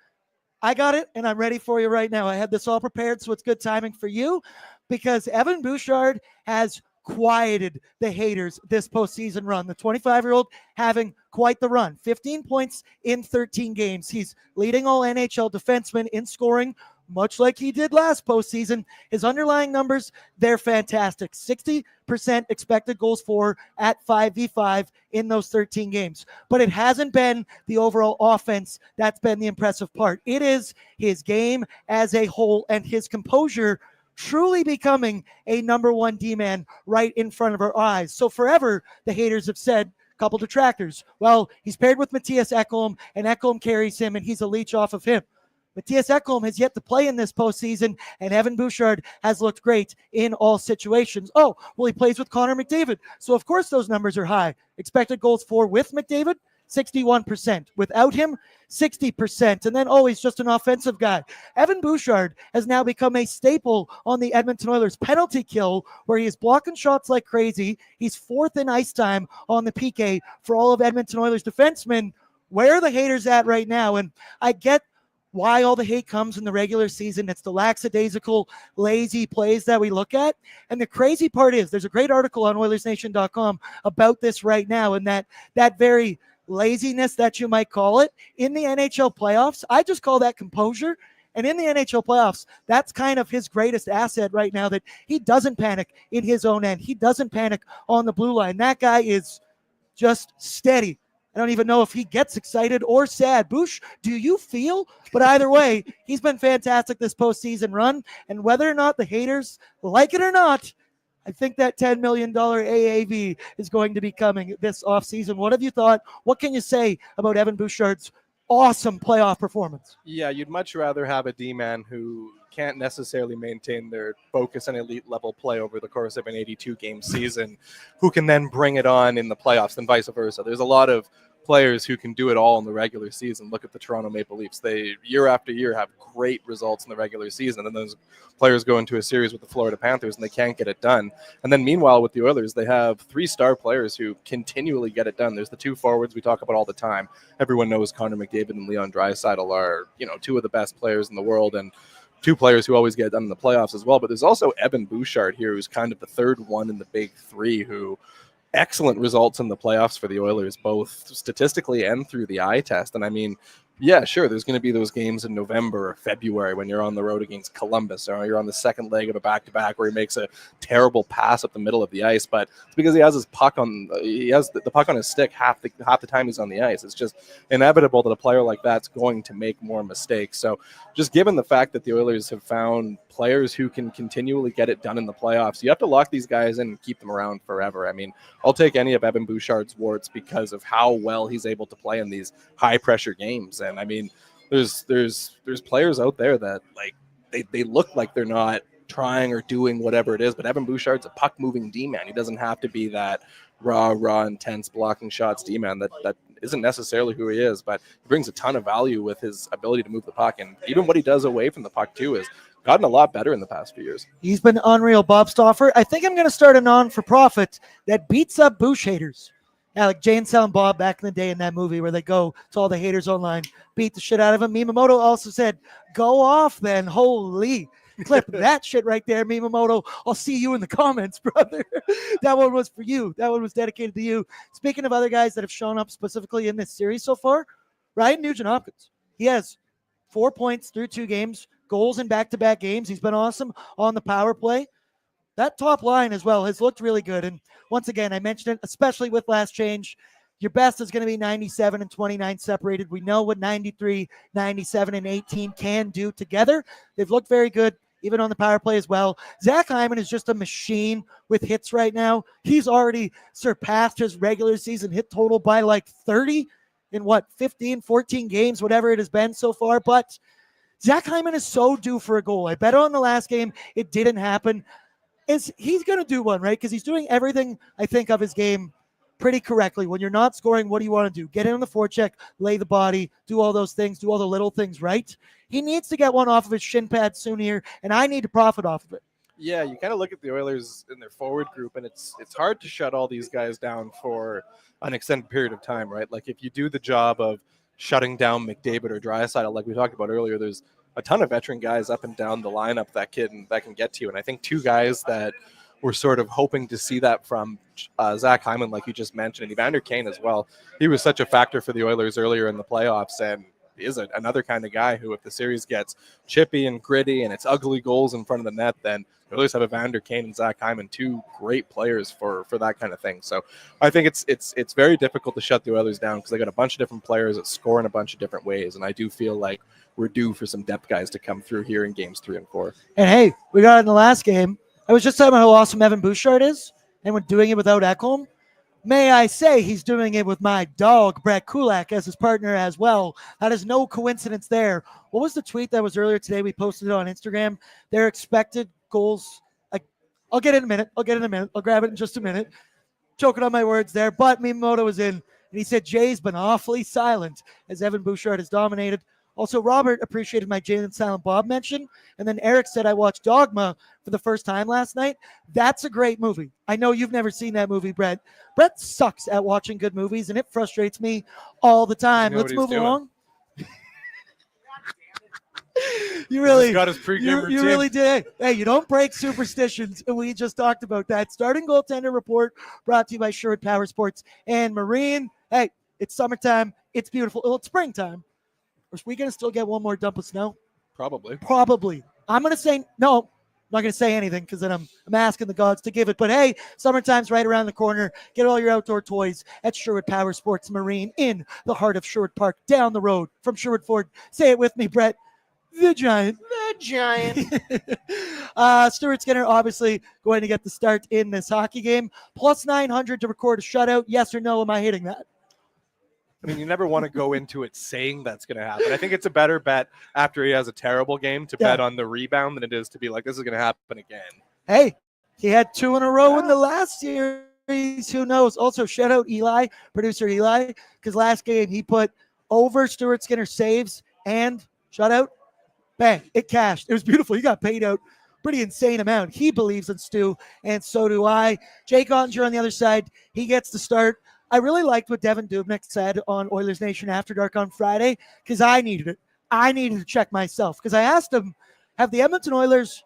I got it, and I'm ready for you right now. I had this all prepared, so it's good timing for you because Evan Bouchard has quieted the haters this postseason run. The 25-year-old having quite the run. 15 points in 13 games. He's leading all NHL defensemen in scoring, much like he did last postseason. His underlying numbers, they're fantastic. 60% expected goals for at 5v5 in those 13 games. But it hasn't been the overall offense that's been the impressive part. It is his game as a whole and his composure truly becoming a number 1 D-man right in front of our eyes. So forever, the haters have said, couple detractors, well, he's paired with Matthias Ekholm, and Ekholm carries him, and he's a leech off of him. Matthias Ekholm has yet to play in this postseason, and Evan Bouchard has looked great in all situations. Oh, well, he plays with Connor McDavid, so of course those numbers are high. Expected goals for with McDavid, 61%. Without him, 60%. And then, he's just an offensive guy. Evan Bouchard has now become a staple on the Edmonton Oilers penalty kill, where he is blocking shots like crazy. He's 4th in ice time on the PK for all of Edmonton Oilers defensemen. Where are the haters at right now? And I get why all the hate comes in the regular season. It's the lackadaisical, lazy plays that we look at. And the crazy part is there's a great article on Oilersnation.com about this right now, and that very laziness that you might call it in the NHL playoffs. I just call that composure. And in the NHL playoffs, that's kind of his greatest asset right now, that he doesn't panic in his own end. He doesn't panic on the blue line. That guy is just steady. I don't even know if he gets excited or sad. Boosh, do you feel? But either way, he's been fantastic this postseason run. And whether or not the haters like it or not, I think that $10 million AAV is going to be coming this offseason. What have you thought? What can you say about Evan Bouchard's awesome playoff performance? Yeah, you'd much rather have a D-man who can't necessarily maintain their focus and elite level play over the course of an 82-game season, who can then bring it on in the playoffs, than vice versa. There's a lot of players who can do it all in the regular season. Look at the Toronto Maple Leafs. They, year after year, have great results in the regular season, and those players go into a series with the Florida Panthers and they can't get it done. And then meanwhile, with the Oilers, they have 3 star players who continually get it done. There's the 2 forwards we talk about all the time. Everyone knows Connor McDavid and Leon Draisaitl are, 2 of the best players in the world, and 2 players who always get it done in the playoffs as well. But there's also Evan Bouchard here, who's kind of the third one in the big 3, who excellent results in the playoffs for the Oilers, both statistically and through the eye test. And I mean, yeah, sure, there's going to be those games in November or February when you're on the road against Columbus, or you're on the second leg of a back-to-back where he makes a terrible pass up the middle of the ice. But it's because he has the puck on his stick half the time he's on the ice. It's just inevitable that a player like that's going to make more mistakes. So just given the fact that the Oilers have found players who can continually get it done in the playoffs, you have to lock these guys in and keep them around forever. I mean, I'll take any of Evan Bouchard's warts because of how well he's able to play in these high-pressure games. And I mean, there's players out there that, like, they look like they're not trying or doing whatever it is, but Evan Bouchard's a puck-moving D-man. He doesn't have to be that raw, intense blocking shots D-man. That isn't necessarily who he is, but he brings a ton of value with his ability to move the puck. And even what he does away from the puck, too, is gotten a lot better in the past few years. He's been unreal. Bob Stauffer, I think I'm going to start a non-for-profit that beats up Bouch haters. Yeah, like Jay and Silent Bob back in the day in that movie where they go to all the haters online, beat the shit out of him. Miyamoto also said, go off then. Holy. Clip that shit right there, Miyamoto. I'll see you in the comments, brother. That one was for you. That one was dedicated to you. Speaking of other guys that have shown up specifically in this series so far, Ryan Nugent-Hopkins. He has 4 points through 2 games, goals in back-to-back games. He's been awesome on the power play. That top line as well has looked really good. And once again, I mentioned it, especially with last change, your best is going to be 97 and 29 separated. We know what 93, 97, and 18 can do together. They've looked very good, even on the power play as well. Zach Hyman is just a machine with hits right now. He's already surpassed his regular season hit total by like 30 in 15, 14 games, whatever it has been so far. But Zach Hyman is so due for a goal. I bet on the last game it didn't happen. He's going to do one, right? Because he's doing everything, I think, of his game pretty correctly. When you're not scoring, what do you want to do? Get in on the forecheck, lay the body, do all those things, do all the little things right. He needs to get one off of his shin pad soon here, and I need to profit off of it. Yeah, you kind of look at the Oilers in their forward group, and it's hard to shut all these guys down for an extended period of time, right? Like, if you do the job of shutting down McDavid or Draisaitl, like we talked about earlier, there's a ton of veteran guys up and down the lineup that can get to you. And I think 2 guys that we're sort of hoping to see that from Zach Hyman, like you just mentioned, and Evander Kane as well. He was such a factor for the Oilers earlier in the playoffs, and is another kind of guy who, if the series gets chippy and gritty and it's ugly goals in front of the net, then the Oilers have Evander Kane and Zach Hyman, 2 great players for that kind of thing. So I think it's very difficult to shut the Oilers down because they got a bunch of different players that score in a bunch of different ways, and I do feel like we're due for some depth guys to come through here in games 3 and 4. And hey, we got it in the last game. I was just talking about how awesome Evan Bouchard is, and we're doing it without Ekholm. May I say he's doing it with my dog, Brett Kulak, as his partner as well. That is no coincidence there. What was the tweet that was earlier today? We posted it on Instagram. Their expected goals. I'll get it in a minute. I'll grab it in just a minute. Choking on my words there. But Miyamoto was in And he said, Jay's been awfully silent as Evan Bouchard has dominated. Also, Robert appreciated my Jay and Silent Bob mention. And then Eric said, I watched Dogma for the first time last night. That's a great movie. I know you've never seen that movie, Brett. Brett sucks at watching good movies, and it frustrates me all the time. Let's move along. You really got his pregame routine. You really did. Hey, you don't break superstitions, and we just talked about that. Starting goaltender report brought to you by Sherwood Power Sports and Marine. Hey, it's summertime. It's beautiful. Well, it's springtime. Are we going to still get one more dump of snow? Probably. I'm going to say no. I'm not going to say anything because then I'm asking the gods to give it. But hey, summertime's right around the corner. Get all your outdoor toys at Sherwood Power Sports Marine in the heart of Sherwood Park, down the road from Sherwood Ford. Say it with me, Brett. The Giant. Stuart Skinner obviously going to get the start in this hockey game. Plus 900 to record a shutout. Yes or no? Am I hitting that? I mean, you never want to go into it saying that's going to happen. I think it's a better bet after he has a terrible game to bet on the rebound than it is to be like, this is going to happen again. Hey, he had 2 in a row in the last series. Who knows? Also, shout out Eli, producer Eli, because last game he put over Stuart Skinner saves and shutout. Bang, it cashed. It was beautiful. He got paid out pretty insane amount. He believes in Stu, and so do I. Jake Ottinger on the other side, he gets the start. I really liked what Devin Dubnyk said on Oilers Nation After Dark on Friday because I needed it. I needed to check myself because I asked him, have the Edmonton Oilers,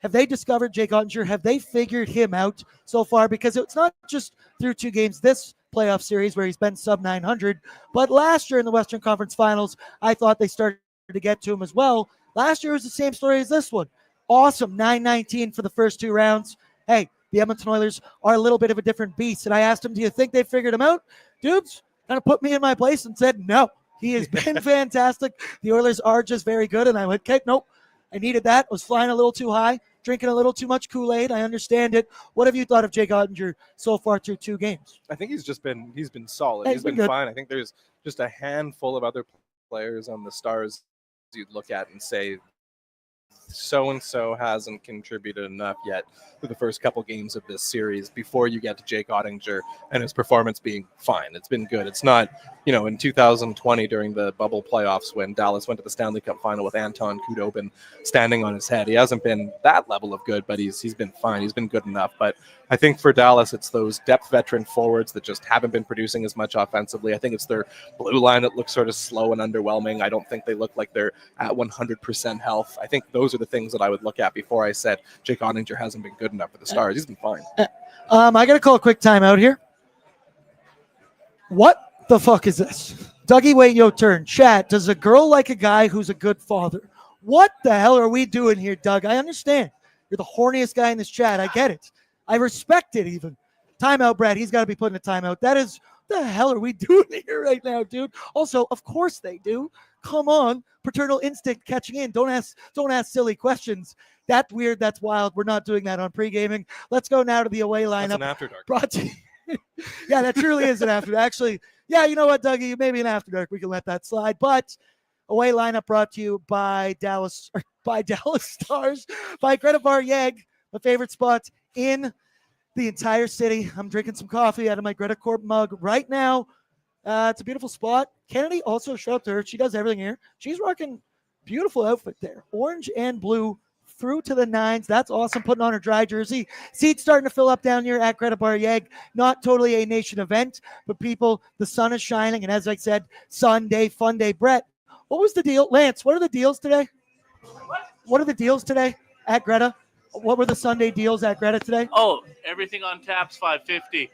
have they discovered Jake Ottinger? Have they figured him out so far? Because it's not just through 2 games this playoff series where he's been sub 900, but last year in the Western Conference Finals, I thought they started to get to him as well. Last year was the same story as this one. Awesome, 919 for the first 2 rounds. Hey, the Edmonton Oilers are a little bit of a different beast. And I asked him, do you think they figured him out? Dubes kind of put me in my place and said, no, he has been fantastic. The Oilers are just very good. And I went, okay, nope, I needed that. I was flying a little too high, drinking a little too much Kool-Aid. I understand it. What have you thought of Jake Ottinger so far through 2 games? I think he's been solid. Hey, he's been fine. I think there's just a handful of other players on the Stars you'd look at and say, so-and-so hasn't contributed enough yet for the first couple games of this series before you get to Jake Ottinger and his performance being fine. It's been good. It's not, in 2020 during the bubble playoffs when Dallas went to the Stanley Cup final with Anton Khudobin standing on his head. He hasn't been that level of good, but he's been fine. He's been good enough. But I think for Dallas, it's those depth veteran forwards that just haven't been producing as much offensively. I think it's their blue line that looks sort of slow and underwhelming. I don't think they look like they're at 100% health. I think those are the things that I would look at before I said Jake Ottinger hasn't been good enough for the Stars. He's been fine. I got to call a quick timeout here. What the fuck is this? Dougie, wait your turn. Chat, does a girl like a guy who's a good father? What the hell are we doing here, Doug? I understand. You're the horniest guy in this chat. I get it. I respect it even. Timeout, Brad. He's got to be putting a timeout. That is, what the hell are we doing here right now, dude? Also, of course they do. Come on. Paternal instinct catching in. Don't ask silly questions. That's weird. That's wild. We're not doing that on Pregaming. Let's go now to the away lineup. That's an After Dark. Brought to yeah, that truly is an After Dark. Actually, yeah, you know what, Dougie? Maybe an After Dark. We can let that slide. But away lineup brought to you by Dallas Stars, by Greta Bar Yeg, my favorite spot in the entire city. I'm drinking some coffee out of my Greta Corp mug right now. It's a beautiful spot. Kennedy also showed up to her. She does everything here. She's rocking beautiful outfit there. Orange and blue through to the 9s. That's awesome. Putting on her dry jersey. Seats starting to fill up down here at Greta Bar Yeg. Not totally a nation event, but people, the sun is shining. And as I said, Sunday, fun day. Brett, what was the deal? Lance, what are the deals today? What are the deals today at Greta? What were the Sunday deals at Greta today? Oh, everything on tap's $5.50.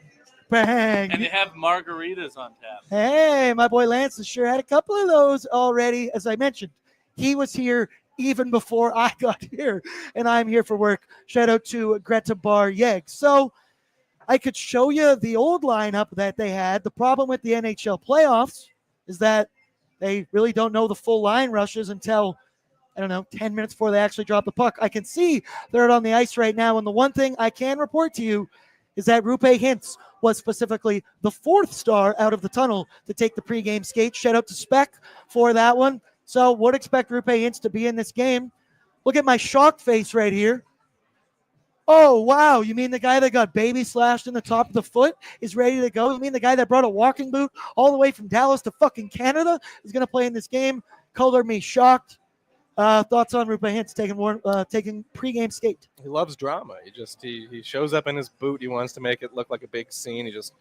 Bang. And they have margaritas on tap. Hey, my boy Lance has sure had a couple of those already. As I mentioned, he was here even before I got here, and I'm here for work. Shout out to Greta Bar Yeg. So I could show you the old lineup that they had. The problem with the NHL playoffs is that they really don't know the full line rushes until, 10 minutes before they actually drop the puck. I can see they're on the ice right now, and the one thing I can report to you is that Roope Hintz was specifically the 4th star out of the tunnel to take the pregame skate. Shout out to Spec for that one. So would expect Roope Hintz to be in this game. Look at my shocked face right here. Oh, wow. You mean the guy that got baby slashed in the top of the foot is ready to go? You mean the guy that brought a walking boot all the way from Dallas to fucking Canada is going to play in this game? Color me shocked. Thoughts on Roope Hintz taking pregame skate? He loves drama. He shows up in his boot. He wants to make it look like a big scene. He just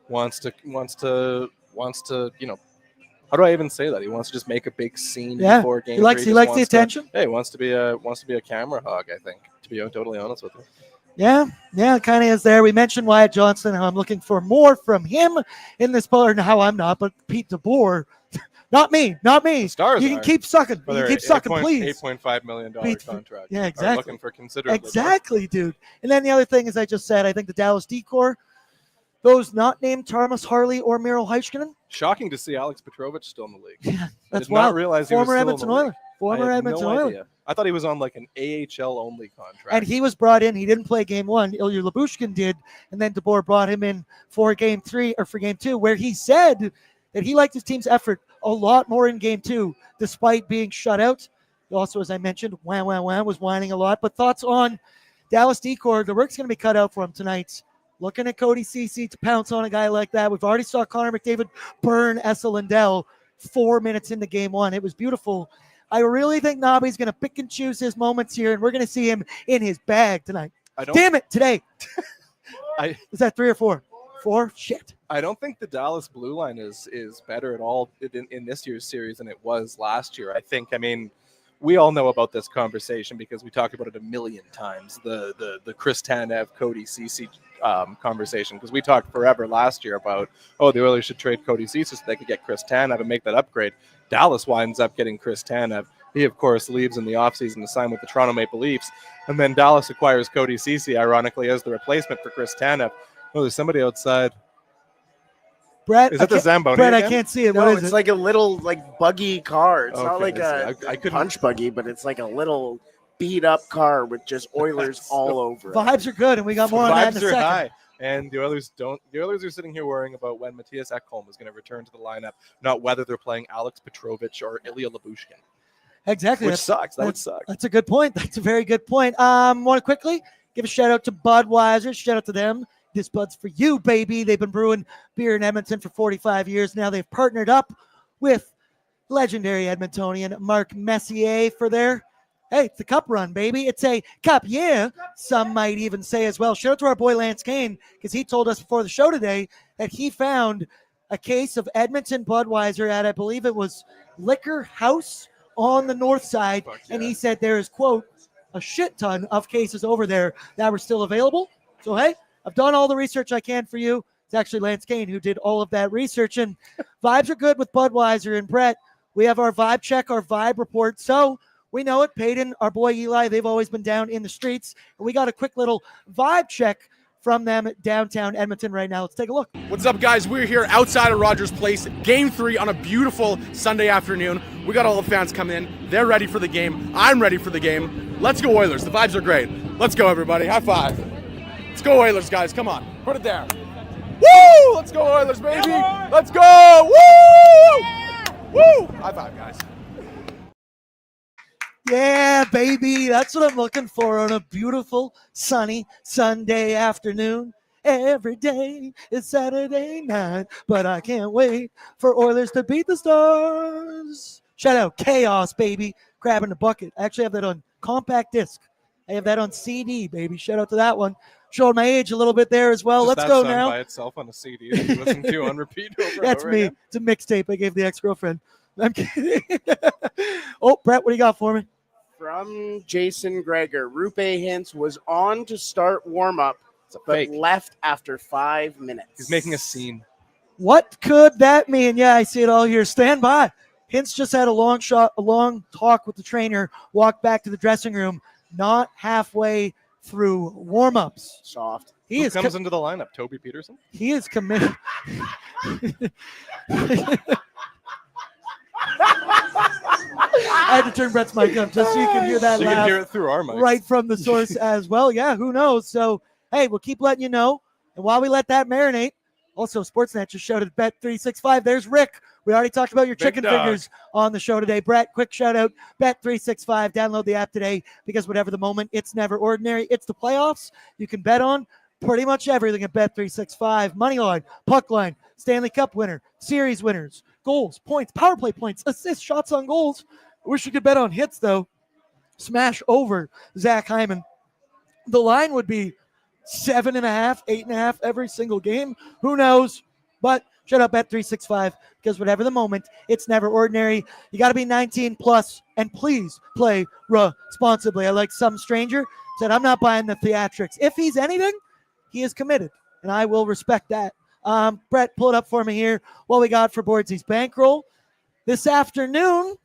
wants to how do I even say that? He wants to just make a big scene before game. He likes the attention. He wants to be a camera hog, I think, to be totally honest with you. Yeah, it kind of is there. We mentioned Wyatt Johnston, how I'm looking for more from him in this part, and how I'm not, but Pete DeBoer, not me. Stars you can keep sucking. You can keep sucking, please. $8.5 million contract. Yeah, exactly. Looking for considerably exactly, more. dude. And then the other thing, as I just said, I think the Dallas decor, those not named Thomas Harley or Miro Heiskanen. Shocking to see Alex Petrovic still in the league. Yeah, that's Did wild. not realize he was Former still Edmonton in the league. Oiler. Former Edmonton Oiler. I thought he was on like an AHL only contract. And he was brought in. He didn't play game one. Ilya Lyubushkin did. And then DeBoer brought him in for game 2, where he said that he liked his team's effort a lot more in game 2, despite being shut out. Also, as I mentioned, was whining a lot. But thoughts on Dallas decor? The work's going to be cut out for him tonight. Looking at Cody Ceci to pounce on a guy like that. We've already saw Connor McDavid burn Esa Lindell 4 minutes into game 1. It was beautiful. I really think Nobby's going to pick and choose his moments here, and we're going to see him in his bag tonight. Damn it, today. Is that 3 or 4? 4? Shit. I don't think the Dallas blue line is better at all in this year's series than it was last year. I mean, we all know about this conversation because we talked about it a million times, the Chris Tanev, Cody Ceci conversation, because we talked forever last year about, the Oilers should trade Cody Ceci so they could get Chris Tanev and make that upgrade. Dallas winds up getting Chris Tanev. He, of course, leaves in the offseason to sign with the Toronto Maple Leafs. And then Dallas acquires Cody Ceci, ironically, as the replacement for Chris Tanev. Oh, there's somebody outside. Brett, is it the Zamboni Brett, again? I can't see it. No, what is it's it? like a little buggy car. It's not like I couldn't punch buggy, but it's like a little beat up car with just Oilers all over it. Vibes are good, and we got more on that in a second. Vibes are high. And the Oilers are sitting here worrying about when Matthias Ekholm is going to return to the lineup, not whether they're playing Alex Petrovic or Ilya Lyubushkin. Exactly. Which sucks. That would suck. That's a good point. That's a very good point. Want to quickly give a shout out to Budweiser. Shout out to them. This Bud's for you, baby. They've been brewing beer in Edmonton for 45 years now. They've partnered up with legendary Edmontonian Mark Messier for their it's the cup run, baby. It's a cup, yeah. Some might even say as well. Shout out to our boy Lance Kane, because he told us before the show today that he found a case of Edmonton Budweiser at, I believe it was Liquor House on the north side. Yeah. And he said there is, quote, a shit ton of cases over there that were still available. So, hey, I've done all the research I can for you. It's actually Lance Kane who did all of that research. And vibes are good with Budweiser. And Brett, we have our vibe check, our vibe report. So, we know it. Peyton, our boy Eli, they've always been down in the streets. And we got a quick little vibe check from them downtown Edmonton right now. Let's take a look. What's up, guys? We're here outside of Rogers Place, Game 3 on a beautiful Sunday afternoon. We got all the fans coming in. They're ready for the game. I'm ready for the game. Let's go Oilers. The vibes are great. Let's go, everybody. High five. Let's go Oilers, guys. Come on. Put it there. Woo! Let's go Oilers, baby. Let's go. Woo! Woo! High five, guys. Yeah, baby. That's what I'm looking for on a beautiful, sunny Sunday afternoon. Every day is Saturday night, but I can't wait for Oilers to beat the Stars. Shout out Chaos, baby. Grabbing the bucket. I actually have that on compact disc. I have that on CD, baby. Shout out to that one. Showing my age a little bit there as well. Just Let's that go song now. by itself on a CD that you listen to on repeat over That's and over me. again. It's a mixtape I gave the ex-girlfriend. I'm kidding. Oh, Brett, what do you got for me? From Jason Greger, Roope Hintz was on to start warm-up, but fake. left after 5 minutes. He's making a scene. What could that mean? Yeah, I see it all here. Stand by. Hintz just had a long talk with the trainer, walked back to the dressing room, not halfway through warm-ups. Soft. Who comes into the lineup? Toby Peterson? He is committed. I had to turn Brett's mic up just so you can hear that So you laugh can hear it through our mics. right from the source as well. Yeah, who knows? So, hey, we'll keep letting you know. And while we let that marinate, Also, Sportsnet just shouted Bet365. There's Rick. We already talked about your Big chicken dog. fingers on the show today. Brett, quick shout out. Bet365. Download the app today because whatever the moment, it's never ordinary. It's the playoffs. You can bet on pretty much everything at Bet365. Money line, puck line, Stanley Cup winner, series winners, goals, points, power play points, assists, shots on goals. I wish you could bet on hits, though. Smash over Zach Hyman. The line would be 7.5, 8.5 every single game. Who knows? But shut up at 365 because whatever the moment, it's never ordinary. You got to be 19 plus, and please play responsibly. I like some stranger said, I'm not buying the theatrics. If he's anything, he is committed, and I will respect that. Brett, pull it up for me here. What we got for Bordzy's bankroll this afternoon.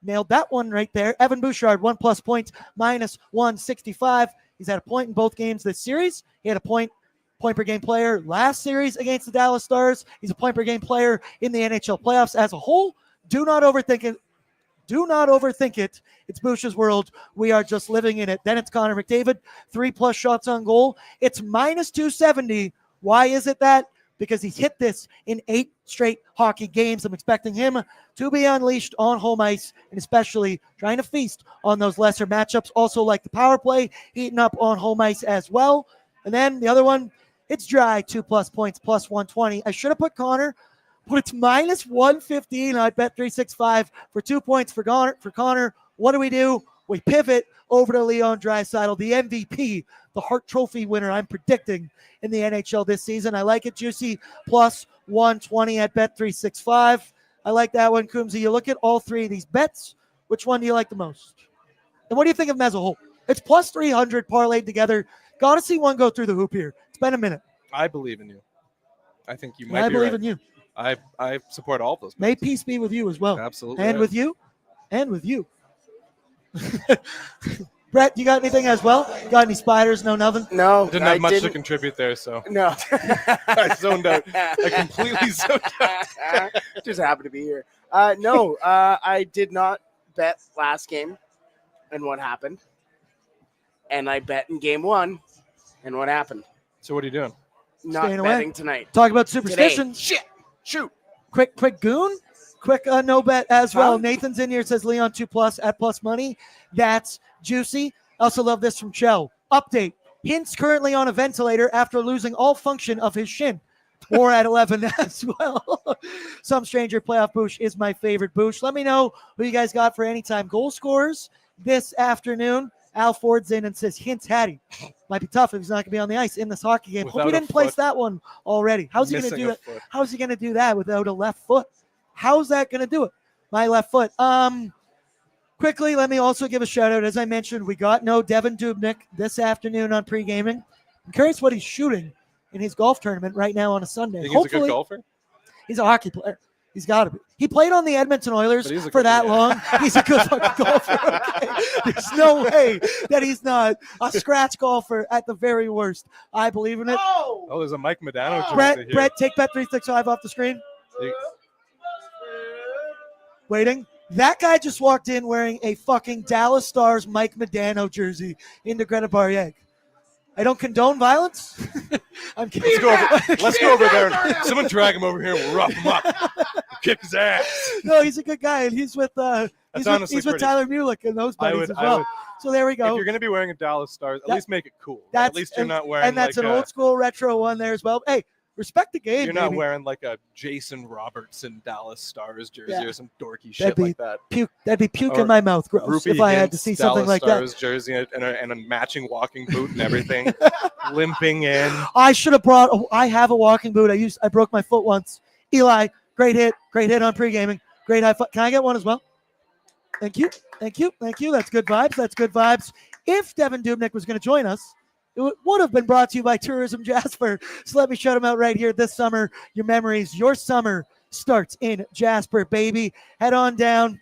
Nailed that one right there. Evan Bouchard, 1+ points, -165. He's had a point in both games this series. He had a point per game player last series against the Dallas Stars. He's a point per game player in the NHL playoffs as a whole. Do not overthink it. Do not overthink it. It's Bouch's world. We are just living in it. Then it's Connor McDavid, 3+ shots on goal. It's -270. Why is it that? Because he's hit this in 8 straight hockey games. I'm expecting him to be unleashed on home ice and especially trying to feast on those lesser matchups. Also like the power play, heating up on home ice as well. And then the other one, it's dry, 2+ points, +120. I should have put Connor, but it's -115. I'd bet 365 for 2 points for Connor. What do? We pivot over to Leon Draisaitl, the MVP, the Hart Trophy winner I'm predicting in the NHL this season. I like it juicy, +120 at Bet365. I like that one, Coombsy. You look at all three of these bets. Which one do you like the most? And what do you think of them as a whole? It's +300 parlayed together. Got to see one go through the hoop here. It's been a minute. I believe in you. I think you And might I be believe right. in you. I support all of those. May peace be with you as well. Absolutely. And right. with you. And with you. Brett, you got anything as well? Got any spiders? No, nothing? No, Didn't have much to contribute there, so No. I zoned out. I completely zoned out. Just happened to be here. No, I did not bet last game and what happened. And I bet in game 1 and what happened. So what are you doing? Not Staying away. betting tonight. Talk about Today. superstitions. Shit. Shoot. Quick goon. Quick no bet as well. Huh? Nathan's in here, says Leon 2+ at plus money. That's juicy. Also love this from Chell. Update. Hintz currently on a ventilator after losing all function of his shin. Or at 11 as well. Some stranger playoff Bouch is my favorite Bouch. Let me know who you guys got for anytime goal scorers this afternoon. Al Ford's in and says Hintz Hattie. Might be tough if he's not going to be on the ice in this hockey game. Hope Without you a didn't place foot. that one already. How's he going to Missing do a that? foot. How's he going to do that without a left foot? How's that going to do it? My left foot. Quickly, let me also give a shout out. As I mentioned, we got no Devin Dubnyk this afternoon on Pregaming. I'm curious what he's shooting in his golf tournament right now on a Sunday. Think he's a Hopefully, good golfer? he's a hockey player. He's got to be. He played on the Edmonton Oilers But he's a for good- that yeah. long. He's a good fucking golfer. Okay? There's no way that he's not a scratch golfer at the very worst. I believe in it. Oh, there's a Mike Modano jersey here. Brett, take Bet365 off the screen. You- Waiting. That guy just walked in wearing a fucking Dallas Stars Mike Modano jersey into Greta Barrier. I don't condone violence. I'm kidding. Let's go over there. And someone drag him over here and we'll rough him up. We'll kick his ass. No, he's a good guy, and he's with honestly he's with pretty- Tyler Mulick and those buddies as well. So there we If go. you're going to be wearing a Dallas Stars, at That- least make it cool. At least you're not wearing and that's like an old school retro one there as well. Hey, respect the game. you're not baby. wearing like a Jason Robertson Dallas Stars jersey Yeah. or some dorky That'd shit be like that. puke. That'd be puke Or in my mouth. Gross. Roope If I had to Hintz see something Dallas like Stars jersey and a matching walking boot and everything, limping in. that. I should have brought. I have a walking boot. I broke my foot once. Eli, great hit on Pregaming. Great high foot. Can I get one as well? Thank you. That's good vibes. If Devin Dubnyk was going to join us, it would have been brought to you by Tourism Jasper. So let me shout him out right here this summer. Your memories, your summer starts in Jasper, baby. Head on down,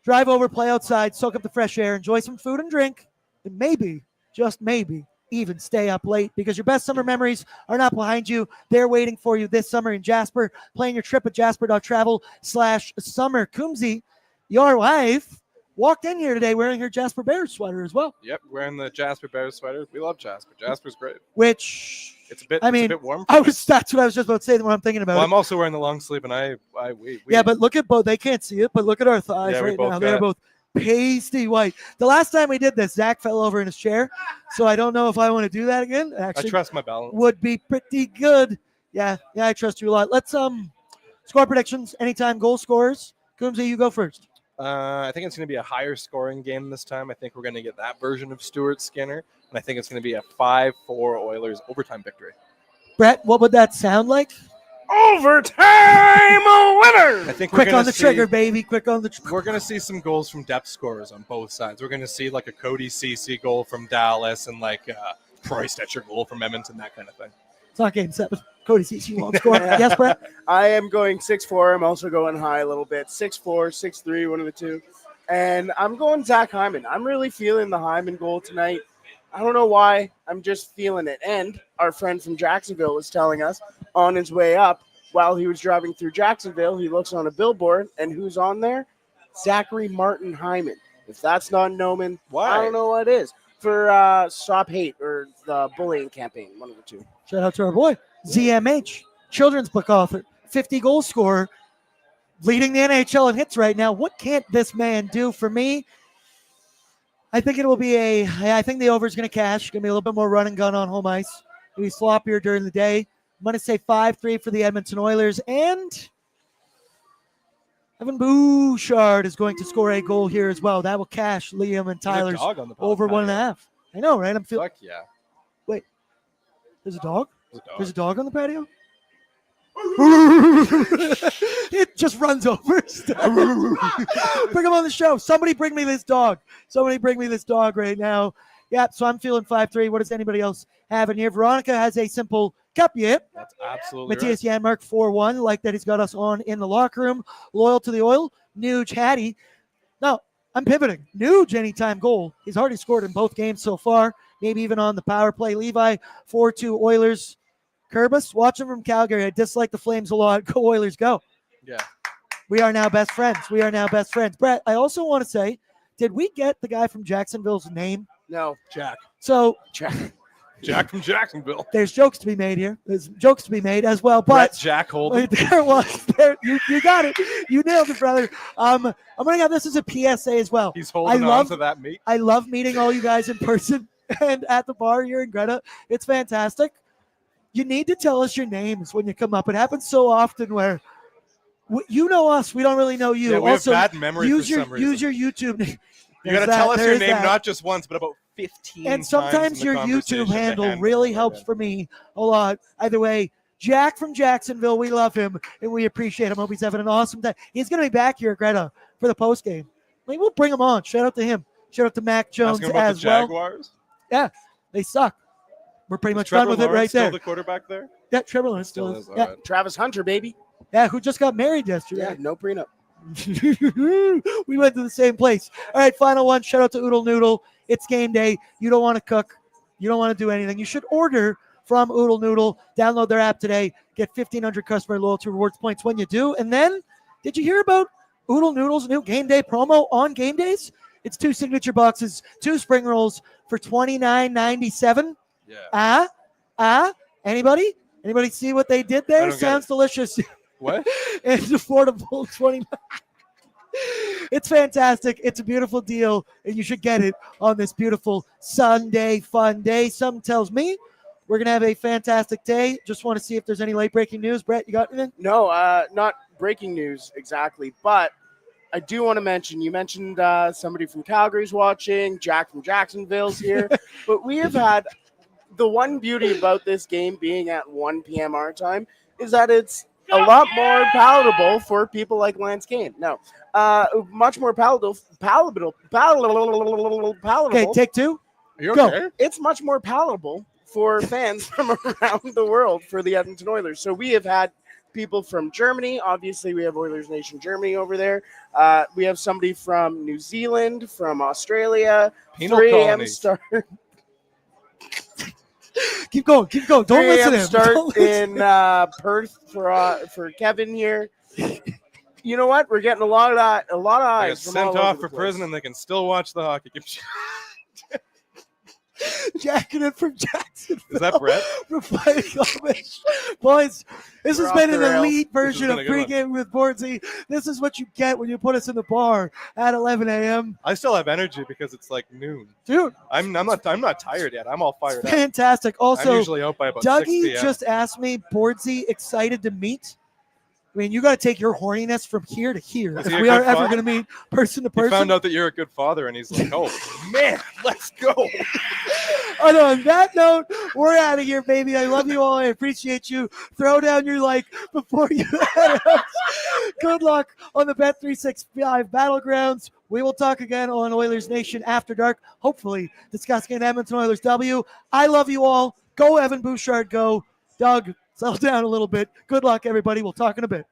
drive over, play outside, soak up the fresh air, enjoy some food and drink, and maybe, just maybe, even stay up late because your best summer memories are not behind you. They're waiting for you this summer in Jasper. Plan your trip at jasper.travel/summer. Coombsy, your wife, walked in here today wearing her Jasper Bears sweater as well. Yep, wearing the Jasper Bears sweater. We love Jasper. Jasper's great. Which It's a bit. I mean, it's a bit warm. That's what I was just about to say. What I'm thinking about. Well, it. I'm also wearing the long sleeve, and we Yeah, but look at both. They can't see it, but look at our thighs Yeah, we right both now. They're got- both pasty white. The last time we did this, Zach fell over in his chair, so I don't know if I want to do that again. I Actually, trust my balance. would be pretty good. Yeah, I trust you a lot. Let's score predictions. Anytime goal scorers. Coombsy, you go first. I think it's going to be a higher scoring game this time. I think we're going to get that version of Stuart Skinner, and I think it's going to be a 5-4 Oilers overtime victory. Brett, what would that sound like? Overtime winner. I think Quick on the trigger, baby. Quick on the trigger. We're going to see some goals from depth scorers on both sides. We're going to see like a Cody Ceci goal from Dallas and like a Troy Stetcher goal from Edmonton, that kind of thing. It's not game 7. Cody sees you won't score. Yes, Brett? I am going 6-4. I'm also going high a little bit. 6-4, 6-3, one of the two. And I'm going Zach Hyman. I'm really feeling the Hyman goal tonight. I don't know why. I'm just feeling it. And our friend from Jacksonville was telling us on his way up, while he was driving through Jacksonville, he looks on a billboard, and who's on there? Zachary Martin Hyman. If that's not Noman, Why? I don't know what is. For Stop Hate or the bullying campaign, one of the two. Shout out to our boy, ZMH, children's book author, 50 goal scorer, leading the NHL in hits right now. What can't this man do for me? I think it will be I think the over is going to cash. Going to be a little bit more run and gun on home ice. It'll be sloppier during the day. I'm going to say 5-3 for the Edmonton Oilers. And Evan Bouchard is going to score a goal here as well. That will cash Liam and Tyler's There's a dog on the over patio. 1.5. I know, right? I'm feeling. Fuck yeah. There's a dog? There's a dog. There's a dog on the patio? It just runs over. Bring him on the show. Somebody bring me this dog. Somebody bring me this dog right now. Yeah, so I'm feeling 5-3. What does anybody else have in here? Veronica has a simple cup yep. That's absolutely Matthias Janmark 4-1. Like that he's got us on in the locker room. Loyal to the oil. Nuge Hattie. No, I'm pivoting. Nuge anytime goal. He's already scored in both games so far. Maybe even on the power play. Levi 4-2 Oilers. Kerbis, watching from Calgary. I dislike the Flames a lot. Go Oilers, go. Yeah. We are now best friends. We are now best friends. Brett, I also want to say, did we get the guy from Jacksonville's name? No. Jack. So Jack from Jacksonville. there's jokes to be made here. There's jokes to be made as well. Brett But Jack Holden. there was. You got it. You nailed it, brother. I'm going to have this as a PSA as well. He's holding on to that meat. I love meeting all you guys in person and at the bar here in Greta. It's fantastic. You need to tell us your names when you come up. It happens so often where you know us, we don't really know you. Yeah, we also, have bad memory use for your some reason. use your YouTube name. You got to tell us your name not just once, but about 15 And times sometimes in the your conversation YouTube to handle really helps for me a lot. Either way, Jack from Jacksonville, we love him and we appreciate him. Hope he's having an awesome time. He's going to be back here at Greta for the post game. Maybe we'll bring him on. Shout out to him. Shout out to Mac Jones Asking about as the well. Jaguars. Yeah, they suck. We're pretty much Trevor done with it Lawrence right still there. the quarterback there? Yeah, Trevor Lawrence still is. All Yeah. right. Travis Hunter, baby. Yeah, who just got married yesterday. Yeah, no prenup. We went to the same place. All right, final one. Shout out to Oodle Noodle. It's game day. You don't want to cook. You don't want to do anything. You should order from Oodle Noodle. Download their app today. Get 1,500 customer loyalty rewards points when you do. And then, did you hear about Oodle Noodle's new game day promo on game days? It's 2 signature boxes, 2 spring rolls for $29.97. Yeah. Anybody? Anybody see what they did I there? don't get Sounds delicious. What? It's affordable. 29. It's fantastic. It's a beautiful deal, and you should get it on this beautiful Sunday fun day. Something tells me we're gonna have a fantastic day. Just want to see if there's any late breaking news. Brett, you got anything? No, not breaking news exactly, but I do want to mention, you mentioned somebody from Calgary's watching, Jack from Jacksonville's here, but we have had the one beauty about this game being at 1 p.m. our time is that it's a lot more palatable for people like Lance Kane. No, much more palatable. Okay, take 2. Are you Go. okay? It's much more palatable for fans from around the world for the Edmonton Oilers. So we have had people from Germany. Obviously, we have Oilers Nation Germany over there. We have somebody from New Zealand, from Australia. Penal 3 a.m. colonies. start. Keep going. Keep going. Don't 3 listen a.m. to him. start Don't listen. in Perth for Kevin here. You know what? We're getting a lot of I got eyes from all sent over off the for place. prison and they can still watch the hockey game. Jacking it from Jacksonville. Is that Brett? Boys, this has We're been off an the rails. elite version been of a good one. Pregaming with Bordzy. This is what you get when you put us in the bar at 11 a.m. I still have energy because it's like noon. Dude, I'm not tired yet. I'm all fired up. fantastic. I'm Also, usually out by about 6 Dougie p.m. just asked me, Bordzy, excited to meet? I mean, you got to take your horniness from here to here. Is If he a we are good ever father? going to meet person to He found person. out that you're a good father, and he's like, "Oh man, let's go." And on that note, we're out of here, baby. I love you all. I appreciate you. Throw down your like before you head out. Good luck on the Bet365 Battlegrounds. We will talk again on Oilers Nation After Dark, hopefully discussing an Edmonton Oilers W. I love you all. Go Evan Bouchard, go. Doug, settle down a little bit. Good luck, everybody. We'll talk in a bit.